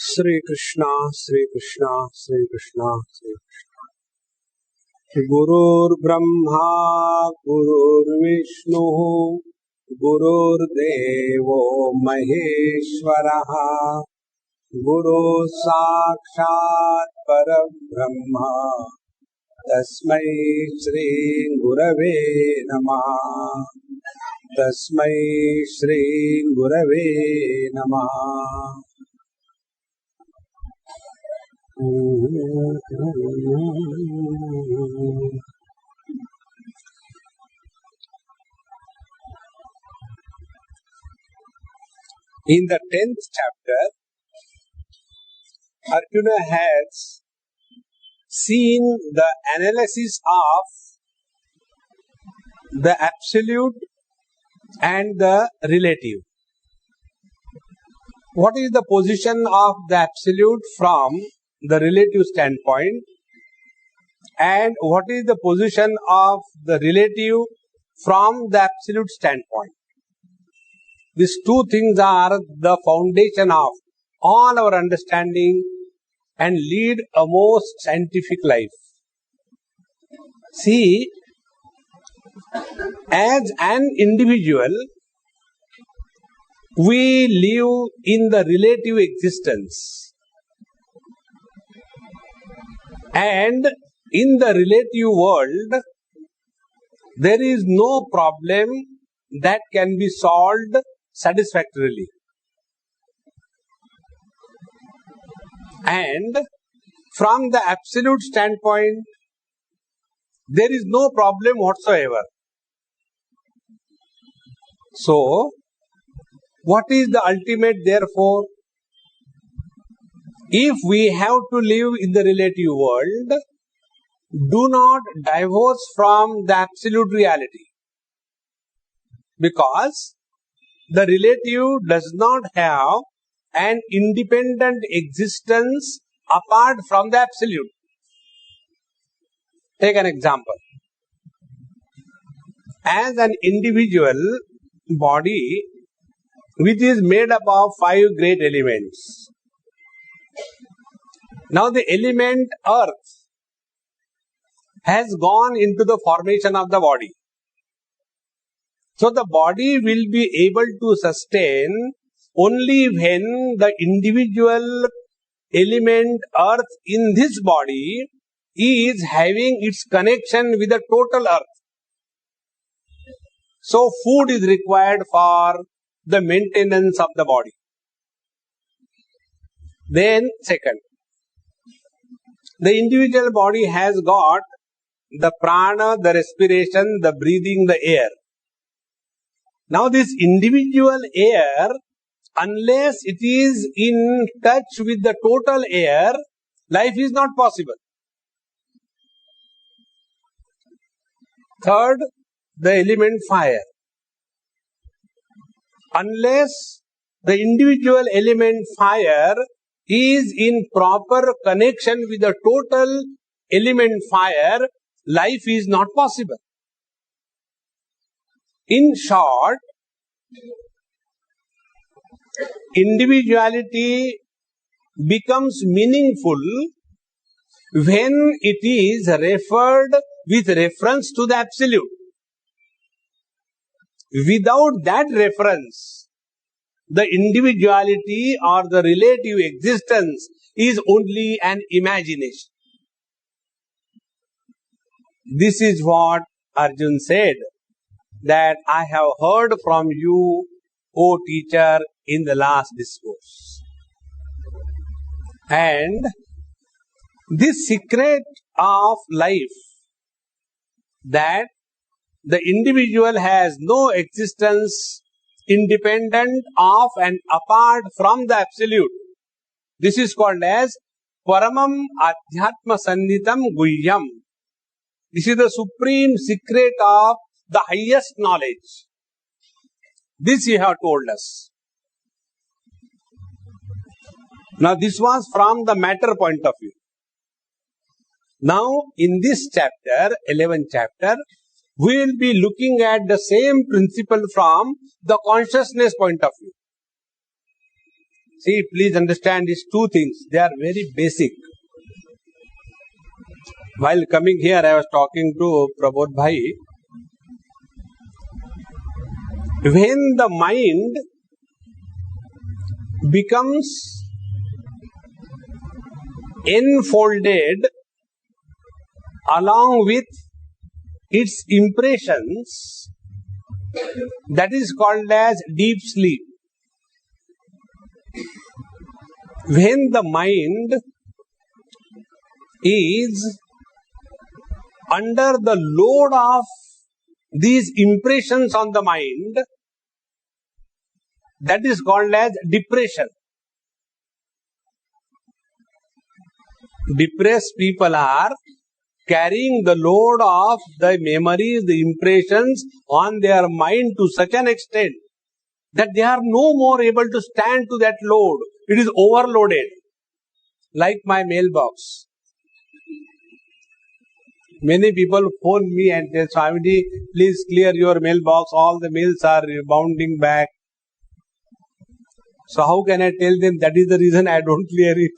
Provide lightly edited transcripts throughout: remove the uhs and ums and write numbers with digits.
Sri Krishna, Sri Krishna, Sri Krishna, Sri Krishna. Gurur Brahma, Gurur Vishnu, Gurur Devo Maheshwaraha, Guru Sakshat Parabrahma, Tasmai Shri Gurave Namah, Tasmai Shri Gurave Namah. In the 10th chapter, Arjuna has seen the analysis of the absolute and the relative. What is the position of the absolute from the relative standpoint, and what is the position of the relative from the absolute standpoint? These two things are the foundation of all our understanding and lead a most scientific life. See, as an individual, we live in the relative existence. And in the relative world, there is no problem that can be solved satisfactorily. And from the absolute standpoint, there is no problem whatsoever. So, what is the ultimate therefore? If we have to live in the relative world, do not divorce from the absolute reality. Because the relative does not have an independent existence apart from the absolute. Take an example. As an individual body, which is made up of 5 great elements. Now the element earth has gone into the formation of the body. So the body will be able to sustain only when the individual element earth in this body is having its connection with the total earth. So food is required for the maintenance of the body. Then second, the individual body has got the prana, the respiration, the breathing, the air. Now this individual air, unless it is in touch with the total air, life is not possible. Third, the element fire. Unless the individual element fire is in proper connection with the total element fire, life is not possible. In short, individuality becomes meaningful when it is referred with reference to the absolute. Without that reference, the individuality or the relative existence is only an imagination. This is what Arjuna said, that I have heard from you, O teacher, in the last discourse. And this secret of life, that the individual has no existence independent of and apart from the absolute. This is called as Paramam Adhyatma Sannidham Guhyam. This is the supreme secret of the highest knowledge. This you have told us. Now this was from the matter point of view. Now in this chapter, 11th chapter, we will be looking at the same principle from the consciousness point of view. See, please understand these two things. They are very basic. While coming here, I was talking to Prabodh Bhai. When the mind becomes enfolded along with its impressions, that is called as deep sleep. When the mind is under the load of these impressions on the mind, that is called as depression. Depressed people are carrying the load of the memories, the impressions on their mind to such an extent that they are no more able to stand to that load. It is overloaded. Like my mailbox. Many people phone me and tell, Swamiji, please clear your mailbox. All the mails are bounding back. So how can I tell them that is the reason I don't clear it?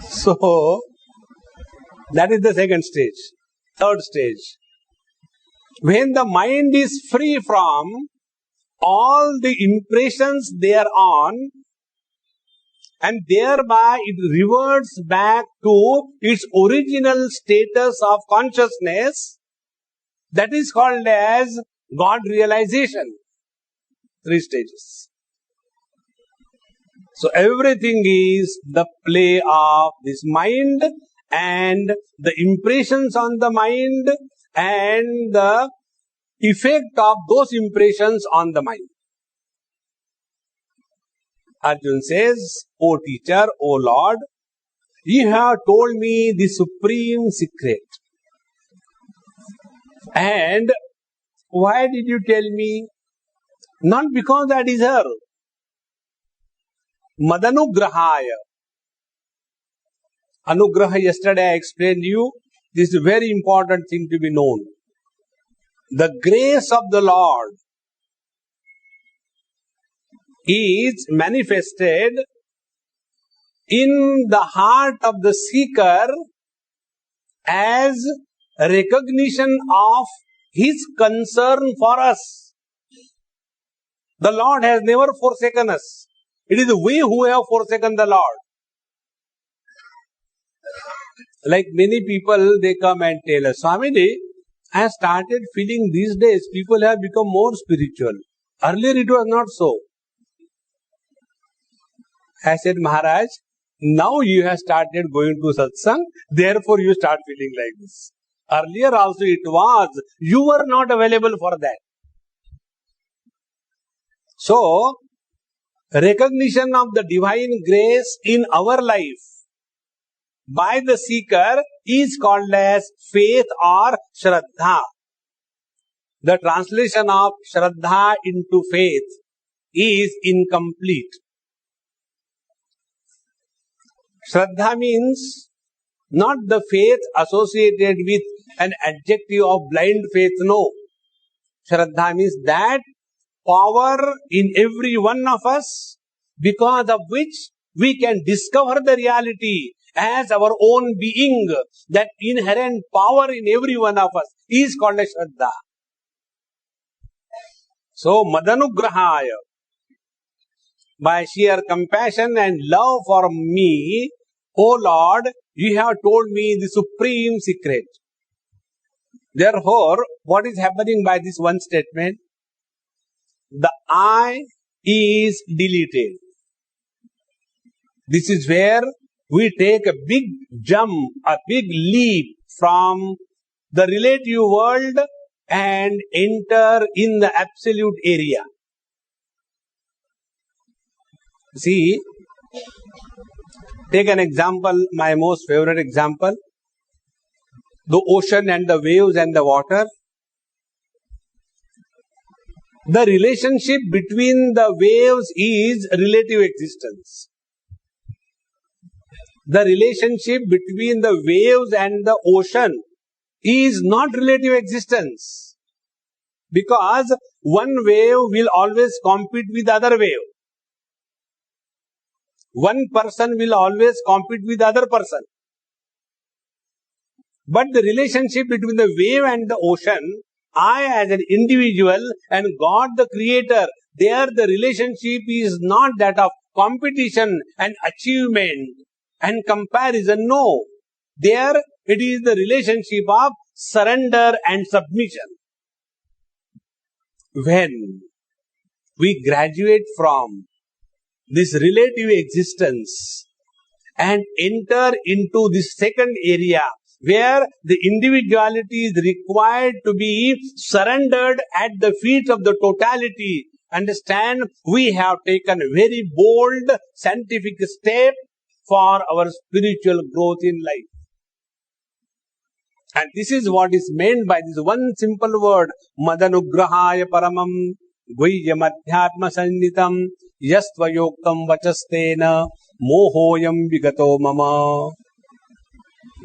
So, that is the second stage. Third stage. When the mind is free from all the impressions thereon, and thereby it reverts back to its original status of consciousness, that is called as God realization. 3 stages. So everything is the play of this mind and the impressions on the mind and the effect of those impressions on the mind. Arjuna says, O teacher, O Lord, you have told me the supreme secret. And why did you tell me? Not because I deserve. Madanugrahaya. Anugraha, yesterday I explained to you, this is a very important thing to be known. The grace of the Lord is manifested in the heart of the seeker as recognition of his concern for us. The Lord has never forsaken us. It is we who have forsaken the Lord. Like many people, they come and tell us, Swamiji, I have started feeling these days people have become more spiritual. Earlier it was not so. I said, Maharaj, now you have started going to Satsang, therefore you start feeling like this. Earlier also it was, you were not available for that. So, recognition of the divine grace in our life by the seeker is called as faith or Shraddha. The translation of Shraddha into faith is incomplete. Shraddha means not the faith associated with an adjective of blind faith, no. Shraddha means that power in every one of us because of which we can discover the reality as our own being. That inherent power in every one of us is called a Shraddha. So, Madanugrahaya, by sheer compassion and love for me, O Lord, you have told me the supreme secret. Therefore, what is happening by this one statement? The I is deleted. This is where we take a big jump, a big leap from the relative world and enter in the absolute area. See, take an example, my most favorite example, the ocean and the waves and the water. The relationship between the waves is relative existence. The relationship between the waves and the ocean is not relative existence. Because one wave will always compete with other wave. One person will always compete with other person. But the relationship between the wave and the ocean, I as an individual and God the Creator, there the relationship is not that of competition and achievement and comparison. No. There it is the relationship of surrender and submission. When we graduate from this relative existence and enter into this second area where the individuality is required to be surrendered at the feet of the totality, understand, we have taken a very bold scientific step for our spiritual growth in life. And this is what is meant by this one simple word, Madanugrahaya Paramam Guhyam Adhyatma Sannitam Yastvayoktam Vachastena Mohoyam Vigato Mama.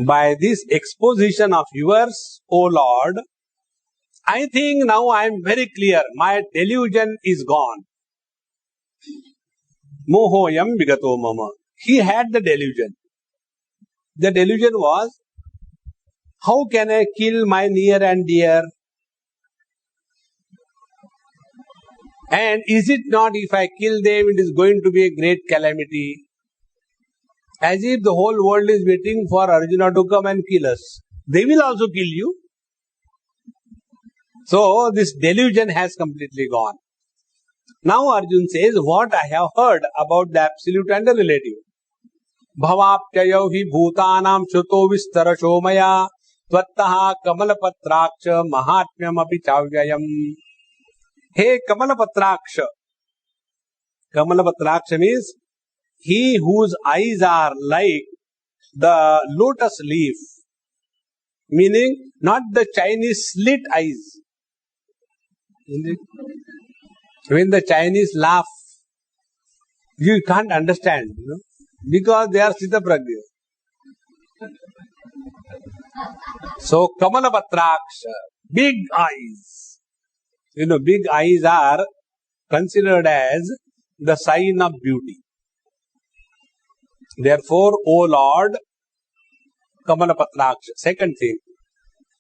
By this exposition of yours, O Lord, I think now I am very clear. My delusion is gone. Mohoyam Vigato Mama. He had the delusion. The delusion was, how can I kill my near and dear? And is it not if I kill them, it is going to be a great calamity? As if the whole world is waiting for Arjuna to come and kill us. They will also kill you. So this delusion has completely gone. Now Arjuna says, what I have heard about the absolute and the relative. Bhavapyayo hi bhutanam shuto vistarasho maya tvattaha kamalapatraksha mahatmyam api chavyayam. Hey Kamalapatraksha. Kamalapatraksha means he whose eyes are like the lotus leaf. Meaning not the Chinese slit eyes. When the Chinese laugh, you can't understand, because they are Sitapragya. So Kamalapatraksha, big eyes. Big eyes are considered as the sign of beauty. Therefore, O Lord, Kamalapatraksha. Second thing,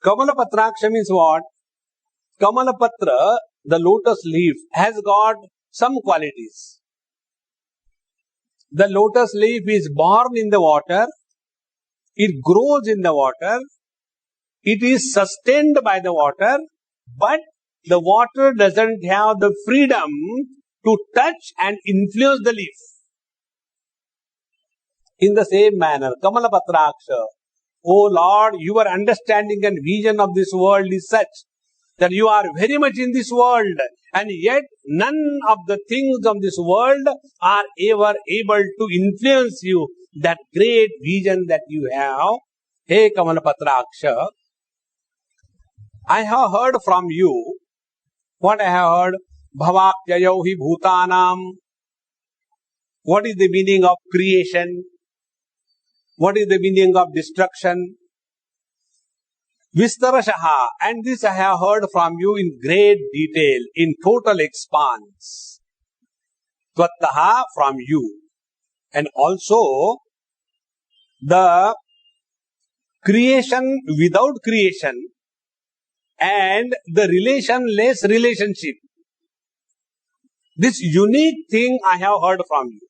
Kamalapatraksha means what? Kamalapatra, the lotus leaf, has got some qualities. The lotus leaf is born in the water, it grows in the water, it is sustained by the water, but the water doesn't have the freedom to touch and influence the leaf. In the same manner, Kamalapatraksha, O Lord, your understanding and vision of this world is such that you are very much in this world, and yet none of the things of this world are ever able to influence you. That great vision that you have, hey Kamalapatraksha, I have heard from you. What I have heard? Bhavapyayo hi bhutanam. What is the meaning of creation? What is the meaning of destruction? Vistarashaha. And this I have heard from you in great detail, in total expanse. Tvattaha, from you. And also, the creation without creation and the relationless relationship. This unique thing I have heard from you.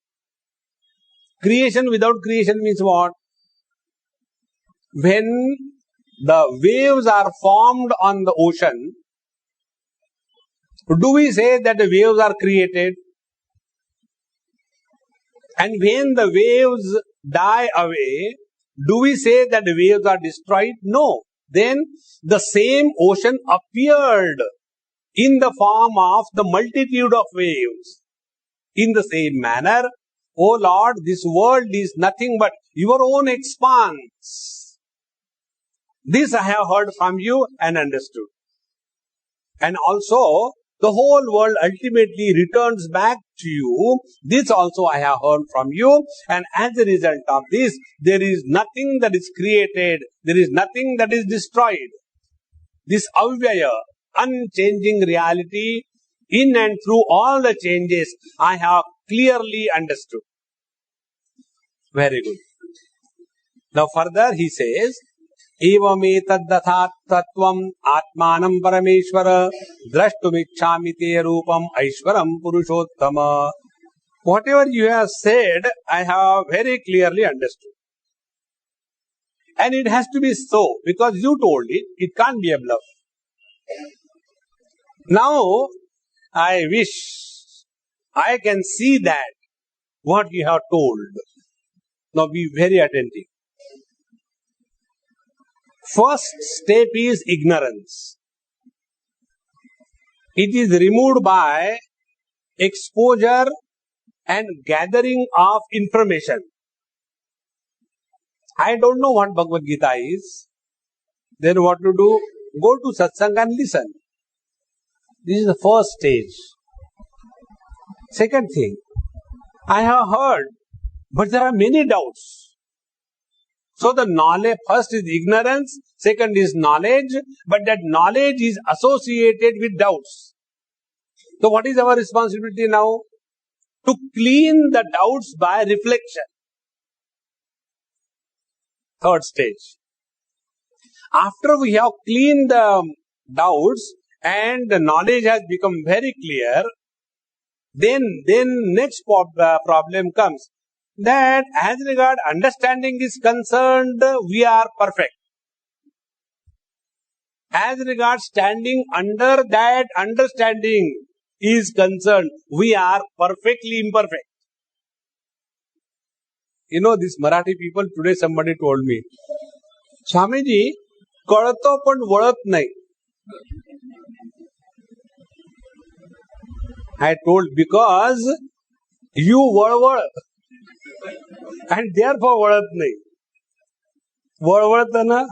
Creation without creation means what? When the waves are formed on the ocean, do we say that the waves are created? And when the waves die away, do we say that the waves are destroyed? No. Then the same ocean appeared in the form of the multitude of waves. In the same manner, O Lord, this world is nothing but your own expanse. This I have heard from you and understood. And also, the whole world ultimately returns back to you. This also I have heard from you. And as a result of this, there is nothing that is created. There is nothing that is destroyed. This avyaya, unchanging reality in and through all the changes I have clearly understood. Very good. Now further he says, evametaddathat tattvam atmanam parameshwara drashtumicchami te rupam aishwaram purushottama. Whatever you have said, I have very clearly understood. And it has to be so, because you told it, it can't be a bluff. Now, I wish I can see that what you have told. Now be very attentive. First step is ignorance. It is removed by exposure and gathering of information. I don't know what Bhagavad Gita is. Then what to do? Go to Satsang and listen. This is the first stage. Second thing, I have heard, but there are many doubts. So the knowledge, first is ignorance, second is knowledge, but that knowledge is associated with doubts. So what is our responsibility now? To clean the doubts by reflection. Third stage. After we have cleaned the doubts and the knowledge has become very clear, then next problem comes. That as regard understanding is concerned, we are perfect. As regard standing under that understanding is concerned, we are perfectly imperfect. You know, these Marathi people, today somebody told me, Swamiji, कळतो पण वळत नाही. I told, because you वळवळ and therefore वळत नाही. वळवळताना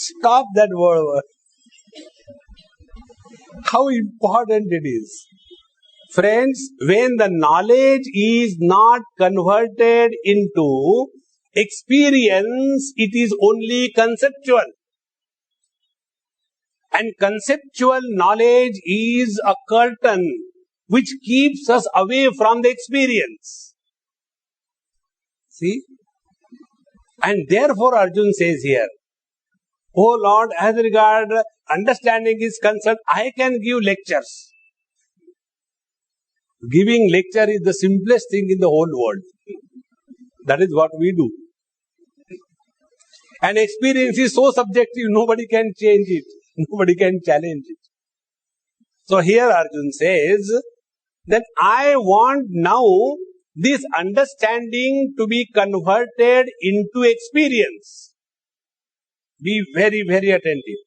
stop that वळवळ. How important it is. Friends, when the knowledge is not converted into experience, it is only conceptual. And conceptual knowledge is a curtain which keeps us away from the experience. See? And therefore Arjuna says here, Oh Lord, as regard understanding is concerned, I can give lectures. Giving lecture is the simplest thing in the whole world. That is what we do. And experience is so subjective, nobody can change it. Nobody can challenge it. So here Arjuna says that I want now this understanding to be converted into experience. Be very, very attentive.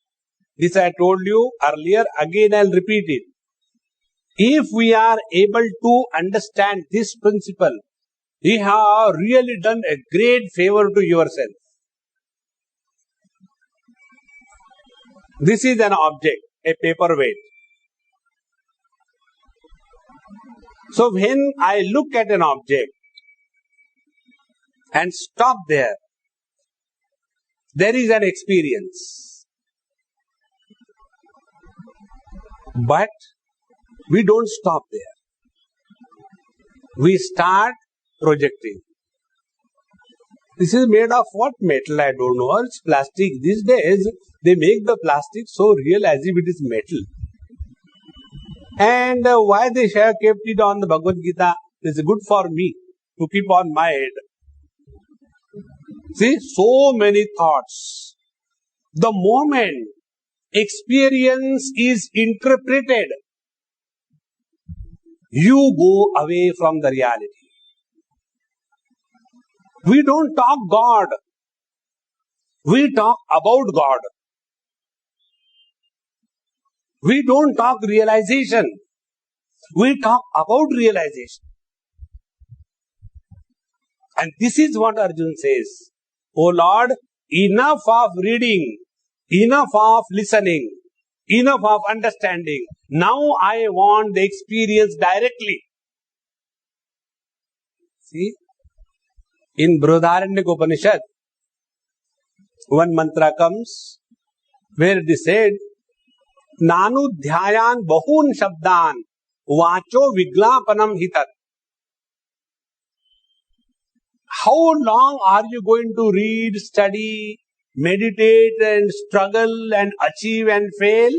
This I told you earlier, again I'll repeat it. If we are able to understand this principle, you have really done a great favor to yourself. This is an object, a paperweight. So when I look at an object and stop there, there is an experience. But we don't stop there. We start projecting. This is made of what metal? I don't know. Or it's plastic. These days, they make the plastic so real as if it is metal. And why they have kept it on the Bhagavad Gita is good for me to keep on my head. See, so many thoughts. The moment experience is interpreted, you go away from the reality. We don't talk God. We talk about God. We don't talk realization. We talk about realization. And this is what Arjuna says. Oh Lord, enough of reading, enough of listening, enough of understanding. Now I want the experience directly. See? In Brihadaranyaka Upanishad, one mantra comes where it is said, नानु ध्यायान bahun shabdan vacho viglapanam hitat. How long are you going to read, study, meditate and struggle and achieve and fail?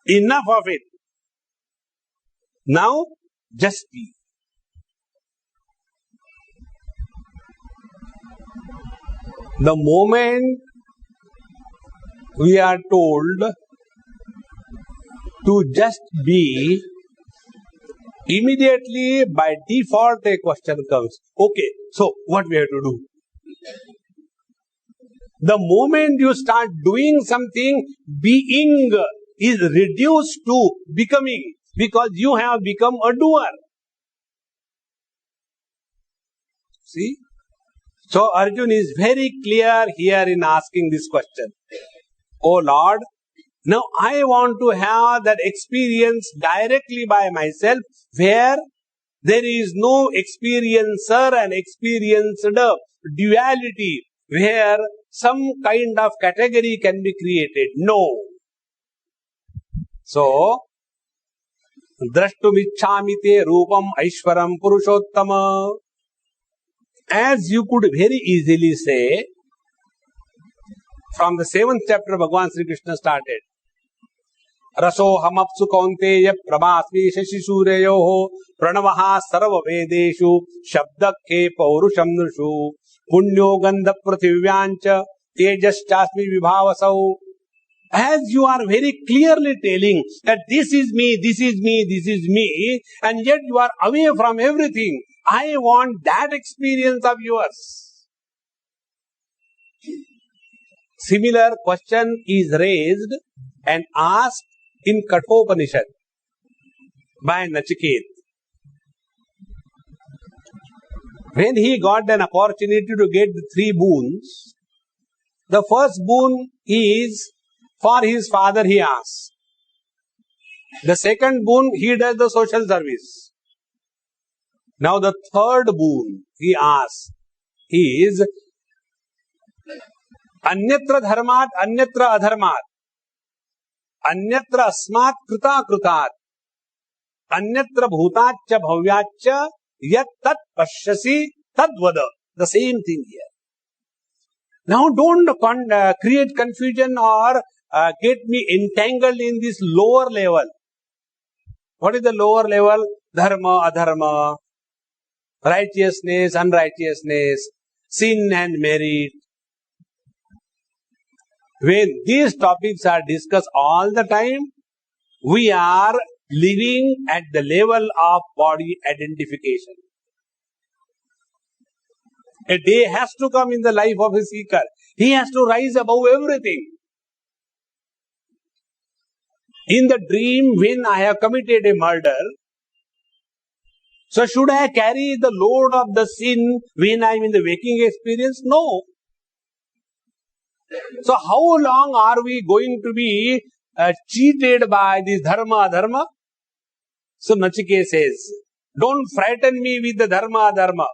Enough of it. Now, just be. The moment we are told to just be, immediately by default a question comes. Okay, so what we have to do? The moment you start doing something, being is reduced to becoming, because you have become a doer. See? So Arjun is very clear here in asking this question. Oh Lord, now I want to have that experience directly by myself, where there is no experiencer and experienced duality, where some kind of category can be created. No. So, drashtumichhami te rupam aishwaram purushottama. As you could very easily say, from the 7th chapter, Bhagavan Sri Krishna started. Raso hamapsu kaunteya prabhasmi shashisureyoho pranavaha sarva vedeshu shabdakhe paurusham nushu punyo gandha prathivyancha tejaschasmi vibhavasau. As you are very clearly telling that this is me, this is me, this is me, and yet you are away from everything. I want that experience of yours. Similar question is raised and asked in Kathopanishad by Nachiket. When he got an opportunity to get the 3 boons, the first boon is for his father, he asks. The second boon, he does the social service. Now the third boon he asks is Anyatra dharmat, anyatra adharmat, anyatra asmat krita kritat, anyatra bhutaccha bhavyaccha yat tat pashyasi tad vada. The same thing here. Now don't create confusion or get me entangled in this lower level. What is the lower level? Dharma, adharma, righteousness, unrighteousness, sin and merit. When these topics are discussed all the time, we are living at the level of body identification. A day has to come in the life of a seeker. He has to rise above everything. In the dream, when I have committed a murder, so should I carry the load of the sin when I am in the waking experience? No. So how long are we going to be cheated by this dharma, adharma? So Nachiket says, don't frighten me with the dharma, adharma.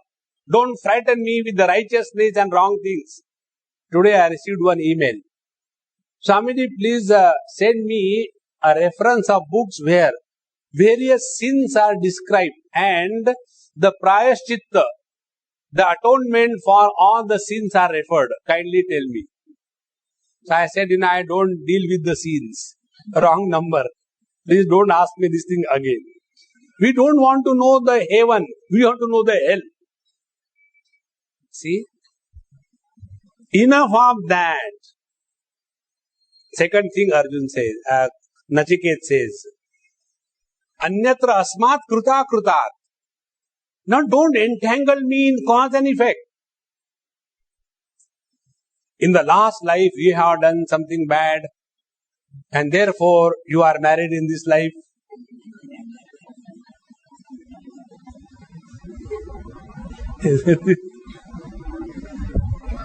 Don't frighten me with the righteousness and wrong things. Today I received one email. Swamiji, please send me a reference of books where various sins are described and the prayaschitta, the atonement for all the sins are referred. Kindly tell me. So I said, I don't deal with the sins. Wrong number. Please don't ask me this thing again. We don't want to know the heaven. We want to know the hell. See? Enough of that. Second thing Arjun says, Nachiket says, Anyatra asmat kruta krutat. Now don't entangle me in cause and effect. In the last life you have done something bad and therefore you are married in this life.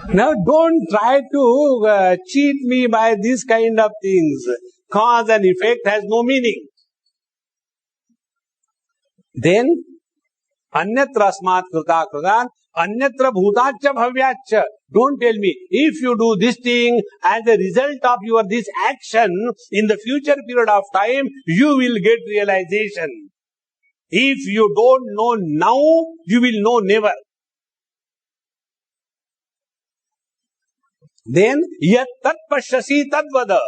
Now don't try to cheat me by these kind of things. Cause and effect has no meaning. Then, anyatra asmat krita krutan Anyatra bhutacha bhavyacha. Don't tell me, if you do this thing, as a result of your this action, in the future period of time, you will get realization. If you don't know now, you will know never. Then, yat tat pashyasi tadvada.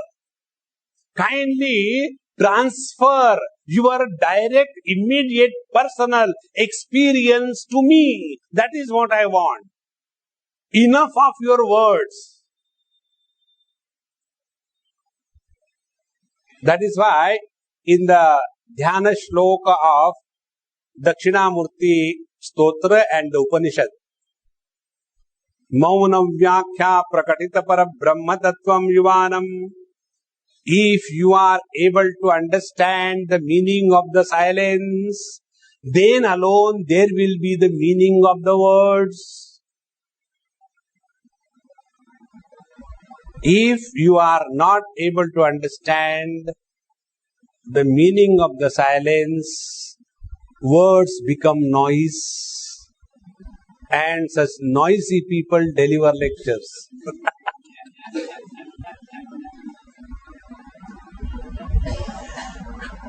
Kindly transfer your direct, immediate, personal experience to me. That is what I want. Enough of your words. That is why in the Dhyana Shloka of Dakshinamurti Stotra and the Upanishad, Maunam Vyakhya Prakatita Para Brahma Tattvam Yuvanam. If you are able to understand the meaning of the silence, then alone there will be the meaning of the words. If you are not able to understand the meaning of the silence, words become noise, and such noisy people deliver lectures.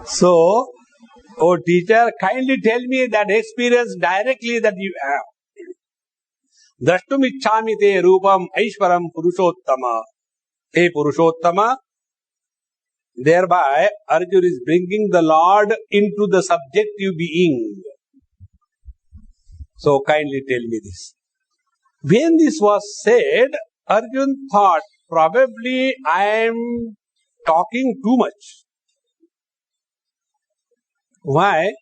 So, oh teacher, kindly tell me that experience directly that you have. Drashtumichhami te rupam aishwaram purushottama. Hey Purushottama, thereby Arjuna is bringing the Lord into the subjective being. So kindly tell me this. When this was said, Arjuna thought, probably I am talking too much. Why?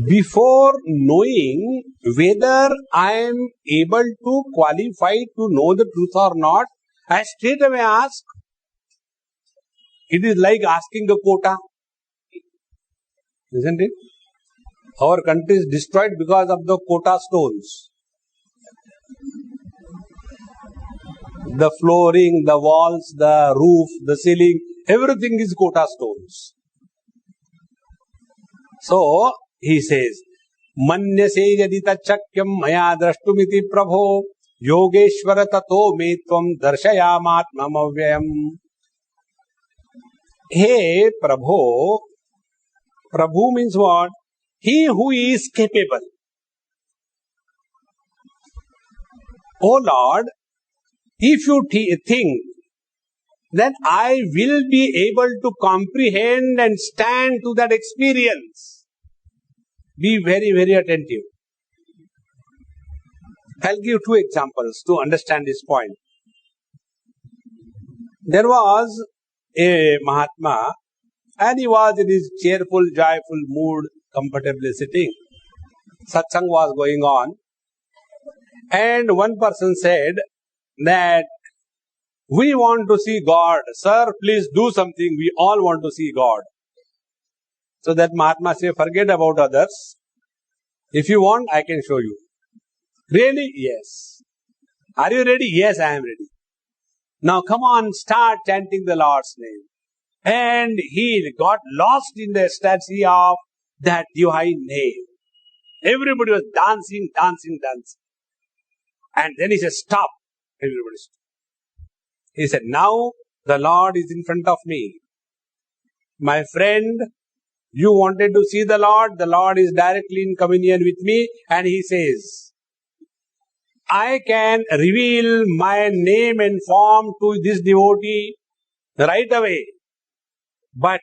Before knowing whether I am able to qualify to know the truth or not, I straight away ask. It is like asking a quota. Isn't it? Our country is destroyed because of the quota stones. The flooring, the walls, the roof, the ceiling, everything is quota stones. So, he says, Manyase yadi tachakyam maya drashtumiti prabho yogeshvara tato me tvam darshayamatmamavyayam. Hey Prabhu, Prabhu means what? He who is capable. Oh Lord, if you think that I will be able to comprehend and stand to that experience, be very, very attentive. I'll give two examples to understand this point. There was a Mahatma and he was in his cheerful, joyful mood, comfortably sitting. Satsang was going on and one person said that we want to see God. Sir, please do something. We all want to see God. So that Mahatma said, forget about others. If you want, I can show you. Really? Yes. Are you ready? Yes, I am ready. Now come on, start chanting the Lord's name. And he got lost in the ecstasy of that divine name. Everybody was dancing. And then he said, stop. Everybody stopped. He said, now the Lord is in front of me. My friend, you wanted to see the Lord is directly in communion with me, and he says, I can reveal my name and form to this devotee right away. But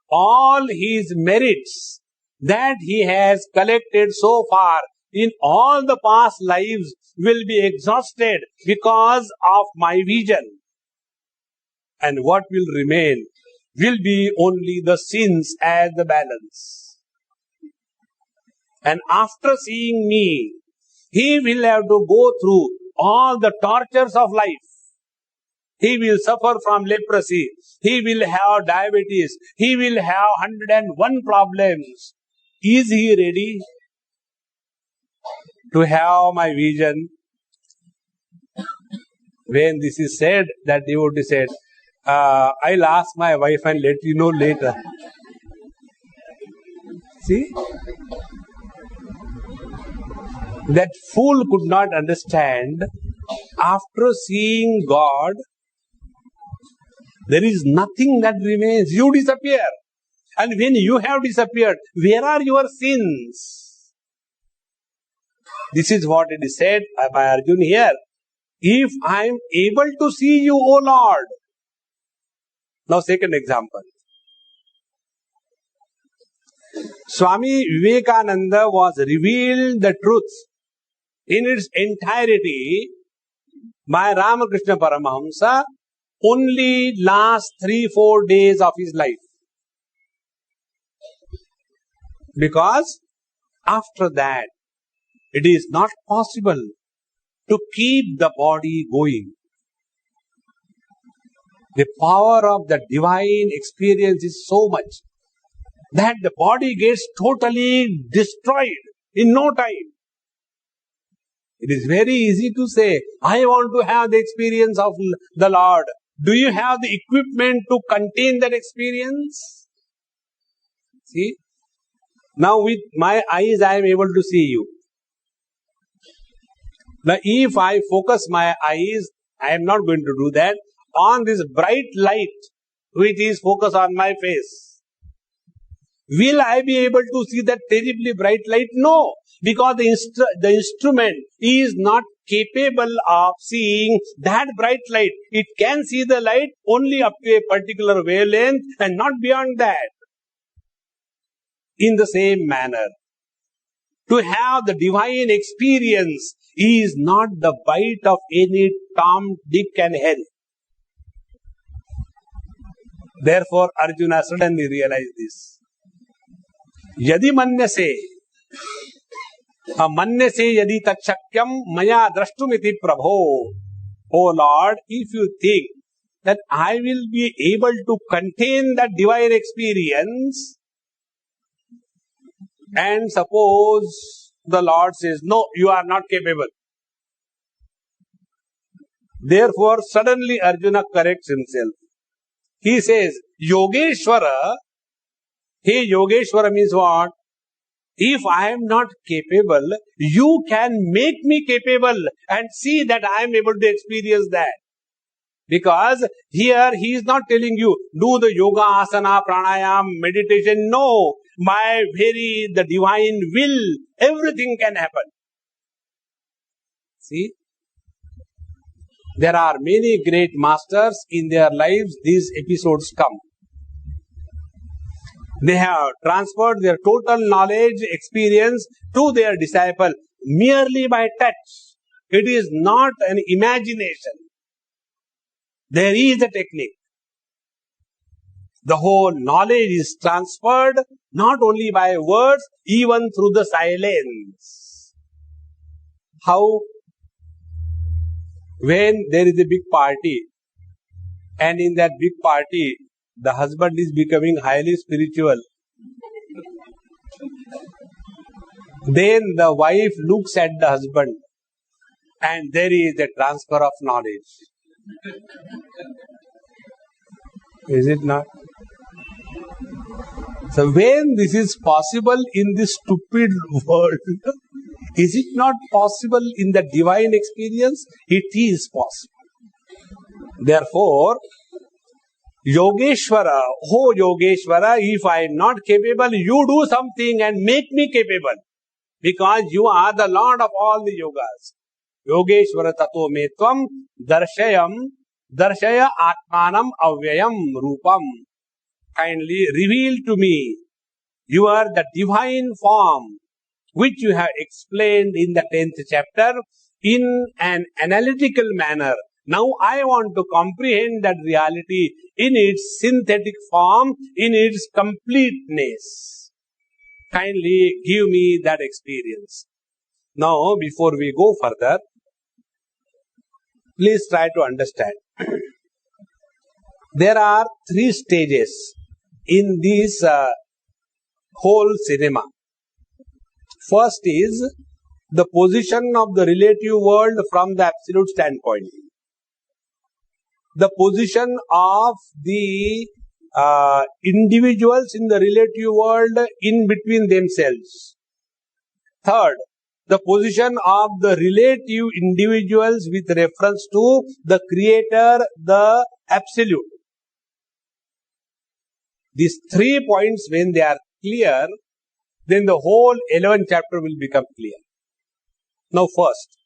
all his merits that he has collected so far in all the past lives will be exhausted because of my vision. And what will remain will be only the sins as the balance. And after seeing me, he will have to go through all the tortures of life. He will suffer from leprosy. He will have diabetes. He will have 101 problems. Is he ready to have my vision? When this is said, that devotee said, I'll ask my wife and let you know later. See? That fool could not understand, after seeing God, there is nothing that remains. You disappear. And when you have disappeared, where are your sins? This is what it is said by Arjuna here. If I am able to see you, O Lord. Now, second example. Swami Vivekananda was revealed the truth in its entirety by Ramakrishna Paramahamsa only last 3-4 days of his life. Because after that, it is not possible to keep the body going. The power of the divine experience is so much that the body gets totally destroyed in no time. It is very easy to say, I want to have the experience of the Lord. Do you have the equipment to contain that experience? See? Now with my eyes I am able to see you. Now if I focus my eyes, I am not going to do that, on this bright light which is focused on my face. Will I be able to see that terribly bright light? No, because the instrument is not capable of seeing that bright light. It can see the light only up to a particular wavelength and not beyond that. In the same manner, to have the divine experience is not the bite of any Tom, Dick and Harry. Therefore, Arjuna suddenly realized this. Yadi manyase, manyase yadi tachakyam maya drashtumiti prabho. O Lord, if you think that I will be able to contain that divine experience, and suppose the Lord says, no, you are not capable. Therefore, suddenly Arjuna corrects himself. He says, Yogeshwara. Hey, Yogeshwara means what? If I am not capable, you can make me capable and see that I am able to experience that. Because here he is not telling you, do the yoga, asana, pranayam, meditation. No, the divine will, everything can happen. See? There are many great masters in their lives, these episodes come. They have transferred their total knowledge, experience to their disciple merely by touch. It is not an imagination. There is a technique. The whole knowledge is transferred not only by words, even through the silence. How? When there is a big party, and in that big party, the husband is becoming highly spiritual. Then the wife looks at the husband, and there is a transfer of knowledge. Is it not? So when this is possible in this stupid world, is it not possible in the divine experience? It is possible. Therefore, Yogeshwara, oh Yogeshwara, if I am not capable, you do something and make me capable. Because you are the Lord of all the yogas. Yogeshwara tato me tvam darshaya atmanam avyayam rupam. Kindly reveal to me you are the divine form which you have explained in the 10th chapter in an analytical manner. Now I want to comprehend that reality in its synthetic form, in its completeness. Kindly give me that experience. Now, before we go further, please try to understand. There are 3 stages in this whole cinema. First is the position of the relative world from the absolute standpoint. The position of the individuals in the relative world in between themselves. Third, the position of the relative individuals with reference to the Creator, the Absolute. These 3 points, when they are clear, then the whole 11th chapter will become clear. Now first,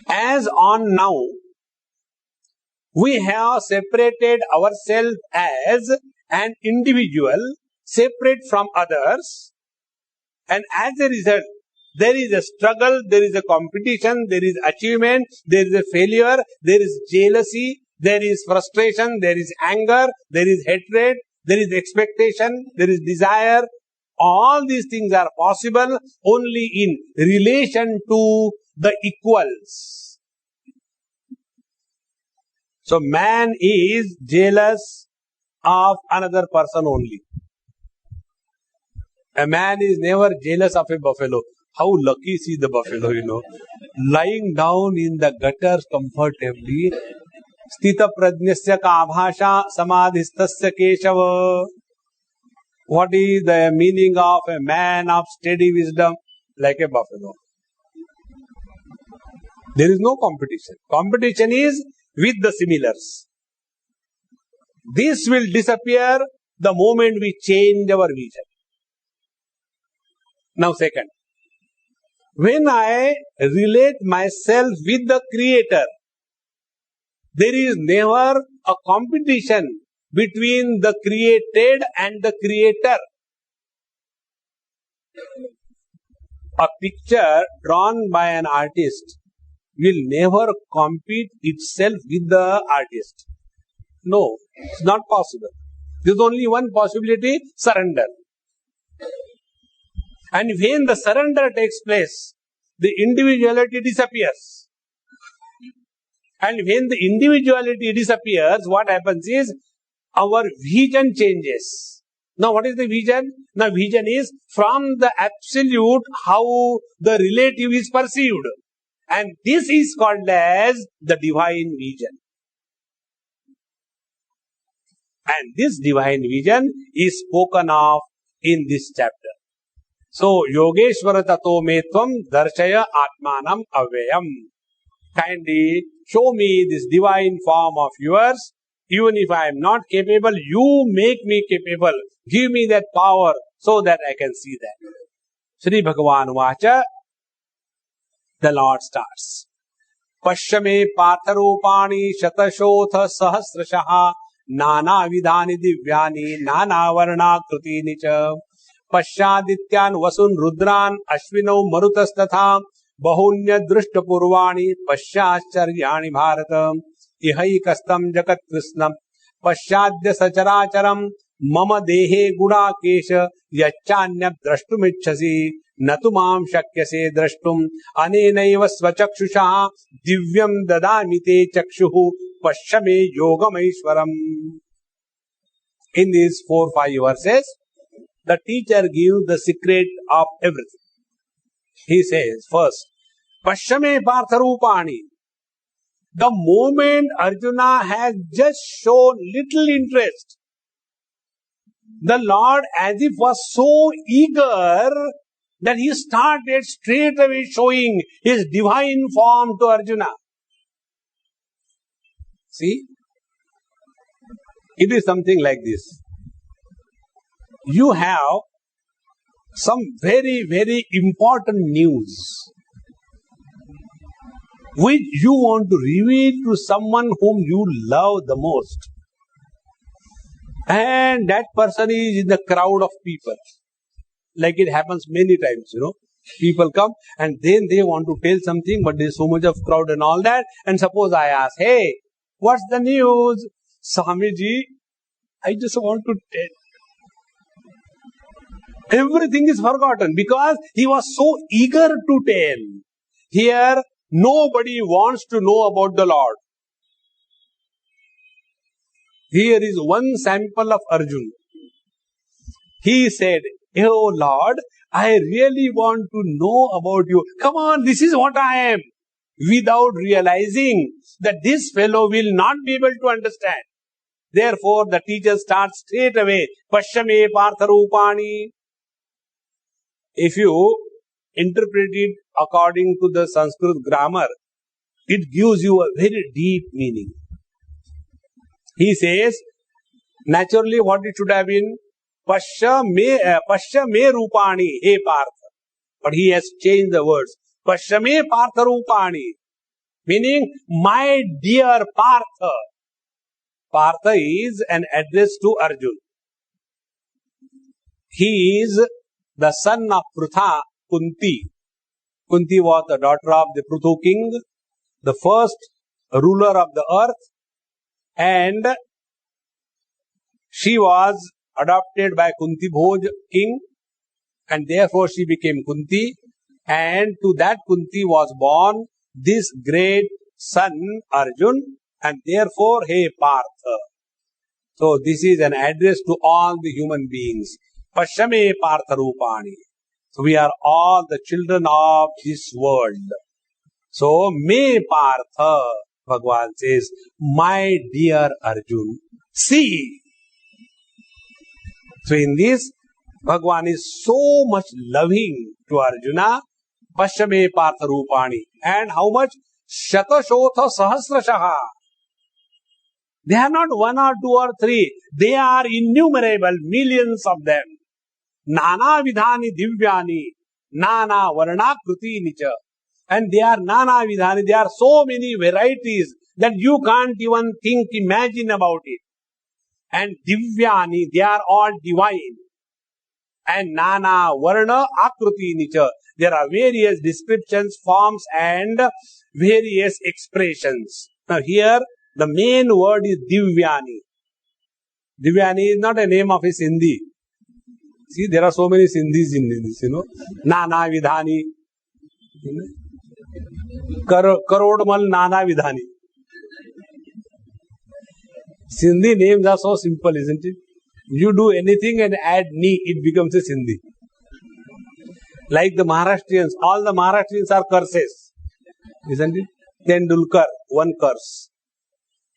as on now, we have separated ourselves as an individual, separate from others, and as a result, there is a struggle, there is a competition, there is achievement, there is a failure, there is jealousy, there is frustration, there is anger, there is hatred, there is expectation, there is desire. All these things are possible only in relation to the equals. So man is jealous of another person only. A man is never jealous of a buffalo. How lucky is the buffalo, lying down in the gutters comfortably. Sthita prajnasya ka bhasha samadhistasya keshava. What is the meaning of a man of steady wisdom? Like a buffalo. There is no competition. Competition is with the similars. This will disappear the moment we change our vision. Now second, when I relate myself with the Creator, there is never a competition between the created and the Creator. A picture drawn by an artist will never compete itself with the artist. No, it's not possible. There's only one possibility, surrender. And when the surrender takes place, the individuality disappears. And when the individuality disappears, what happens is, our vision changes. Now what is the vision? Now vision is from the absolute how the relative is perceived. And this is called as the divine vision. And this divine vision is spoken of in this chapter. So, Yogeshwara tato me tvam darshaya atmanam avyayam. Kindly show me this divine form of yours. Even if I am not capable, you make me capable. Give me that power so that I can see that. Sri Bhagavan Vacha, the Lord starts. Pashyame partharupani shatashodha sahasrashaha nana vidhani divyani nana varna krutini cha Pashyadityan vasun rudran ashvino marutastatha bahunya drishta purvani pasyacharyani bharatam ihaikastam jagat krishnam pasyadya sacharacharam mama dehe gudakesha yachanyab drashtumicchasi natumam shakyase drashtum anenaiva svachakshusha divyam dadamite chakshuhu pashyame yogamaishwaram. In these 4-5 verses, the teacher gives the secret of everything. He says, first, Pashyame partharupani. The moment Arjuna has just shown little interest, the Lord as if was so eager that he started straight away showing his divine form to Arjuna. See, it is something like this. You have some very, very important news which you want to reveal to someone whom you love the most. And that person is in the crowd of people. Like it happens many times, People come and then they want to tell something, but there's so much of crowd and all that. And suppose I ask, hey, what's the news? Swamiji, I just want to tell. Everything is forgotten because he was so eager to tell. Here, nobody wants to know about the Lord. Here is one sample of Arjuna. He said, oh Lord, I really want to know about you. Come on, this is what I am. Without realizing that this fellow will not be able to understand. Therefore, the teacher starts straight away. Pashyame partharupani. If you interpret it according to the Sanskrit grammar, it gives you a very deep meaning. He says, naturally what it should have been, Pasya me rupani, he Partha. But he has changed the words. Pasya me Partha rupani. Meaning, my dear Partha. Partha is an address to Arjuna. He is the son of Prutha, Kunti. Kunti was the daughter of the Pruthu king, the first ruler of the earth, and she was adopted by Kunti Bhoj king, and therefore she became Kunti, and to that Kunti was born this great son Arjun, and therefore, hey Partha. So this is an address to all the human beings. Pashyame Partha Rupani. So we are all the children of this world. So me Partha, Bhagavan says, my dear Arjun, see. So in this, Bhagavan is so much loving to Arjuna. Pashyame Partha Rupani. And how much? Shatashotha Sahasrashaha. They are not one or two or three. They are innumerable, millions of them. Nana vidhani divyani, nana varnakruti nicha. And they are nana vidhani. There are so many varieties that you can't even imagine about it. And divyani, they are all divine. And nana varna akruti nicha. There are various descriptions, forms and various expressions. Now here, the main word is divyani. Divyani is not a name of a Sindhi. See, there are so many Sindhis in this, Nana vidhani. Karodmal Nana vidhani. Sindhi names are so simple, isn't it? You do anything and add ni, it becomes a Sindhi. Like the Maharashtrians, all the Maharashtrians are curses, isn't it? Tendulkar, one curse.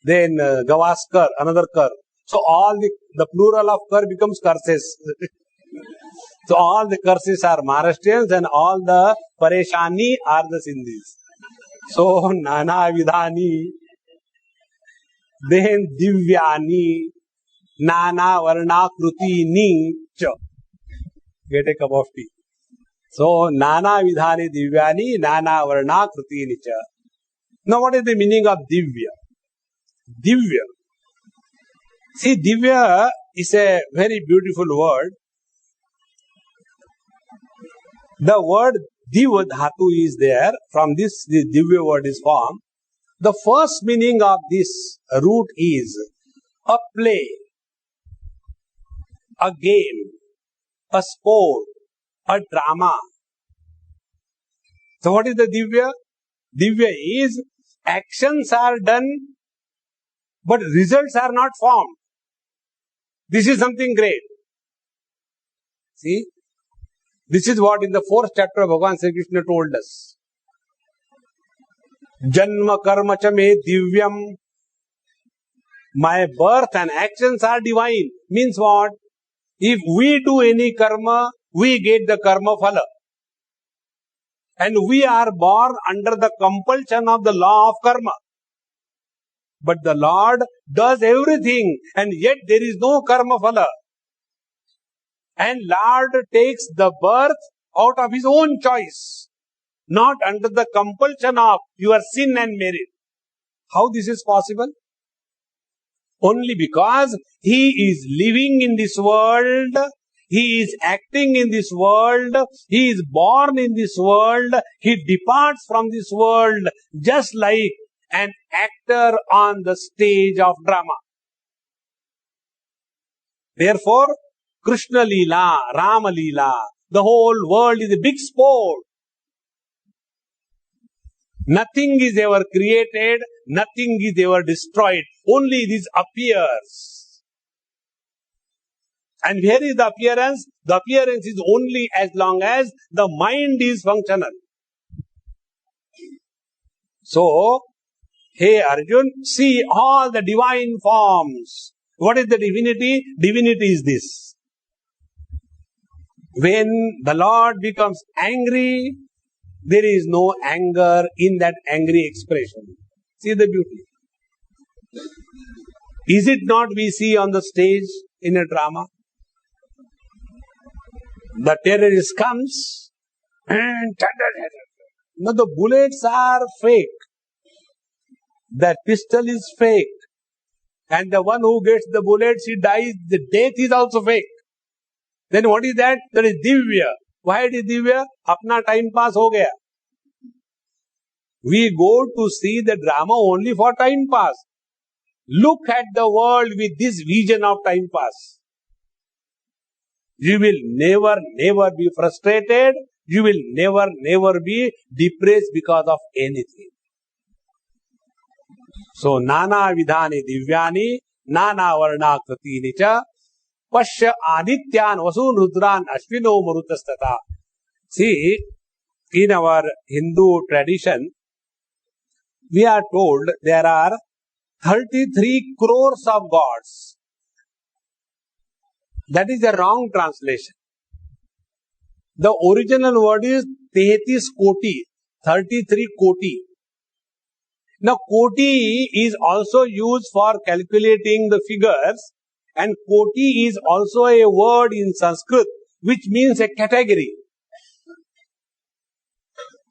Then Gavaskar, another curse. So all the plural of kar becomes curses. So all the curses are Maharashtrians and all the pareshani are the Sindhis. So nana vidhani, then divyani, nana varnakruti ni cha. Get a cup of tea. So nana vidhani divyani, nana varnakruti ni cha. Now what is the meaning of divya? Divya. See, divya is a very beautiful word. The word diva dhatu is there. From this, the divya word is formed. The first meaning of this root is a play, a game, a sport, a drama. So what is the divya? Divya is actions are done, but results are not formed. This is something great. See, this is what in the 4th chapter of Bhagavan Sri Krishna told us. Janma karma cha me divyam. My birth and actions are divine. Means what? If we do any karma, we get the karma phala. And we are born under the compulsion of the law of karma. But the Lord does everything and yet there is no karma phala. And Lord takes the birth out of his own choice, not under the compulsion of your sin and merit. How this is possible? Only because he is living in this world, he is acting in this world, he is born in this world, he departs from this world just like an actor on the stage of drama. Therefore, Krishna Leela, Rama Leela, the whole world is a big sport. Nothing is ever created, nothing is ever destroyed. Only this appears. And where is the appearance? The appearance is only as long as the mind is functional. So, hey Arjun, see all the divine forms. What is the divinity? Divinity is this. When the Lord becomes angry, there is no anger in that angry expression. See the beauty. Is it not we see on the stage in a drama? The terrorist comes and no, the bullets are fake. That pistol is fake. And the one who gets the bullets, he dies. The death is also fake. Then what is that? That is divya. Why it is divya? Apna time pass ho gaya. We go to see the drama only for time pass. Look at the world with this vision of time pass. You will never be frustrated. You will never be depressed because of anything. So, nana vidhani divyani, nana varnakriti cha, pasya adityan vasun rudran ashvino marutastata. See, in our Hindu tradition, we are told there are 33 crores of gods. That is a wrong translation. The original word is 33 koti, 33 koti. Now, koti is also used for calculating the figures, and koti is also a word in Sanskrit which means a category.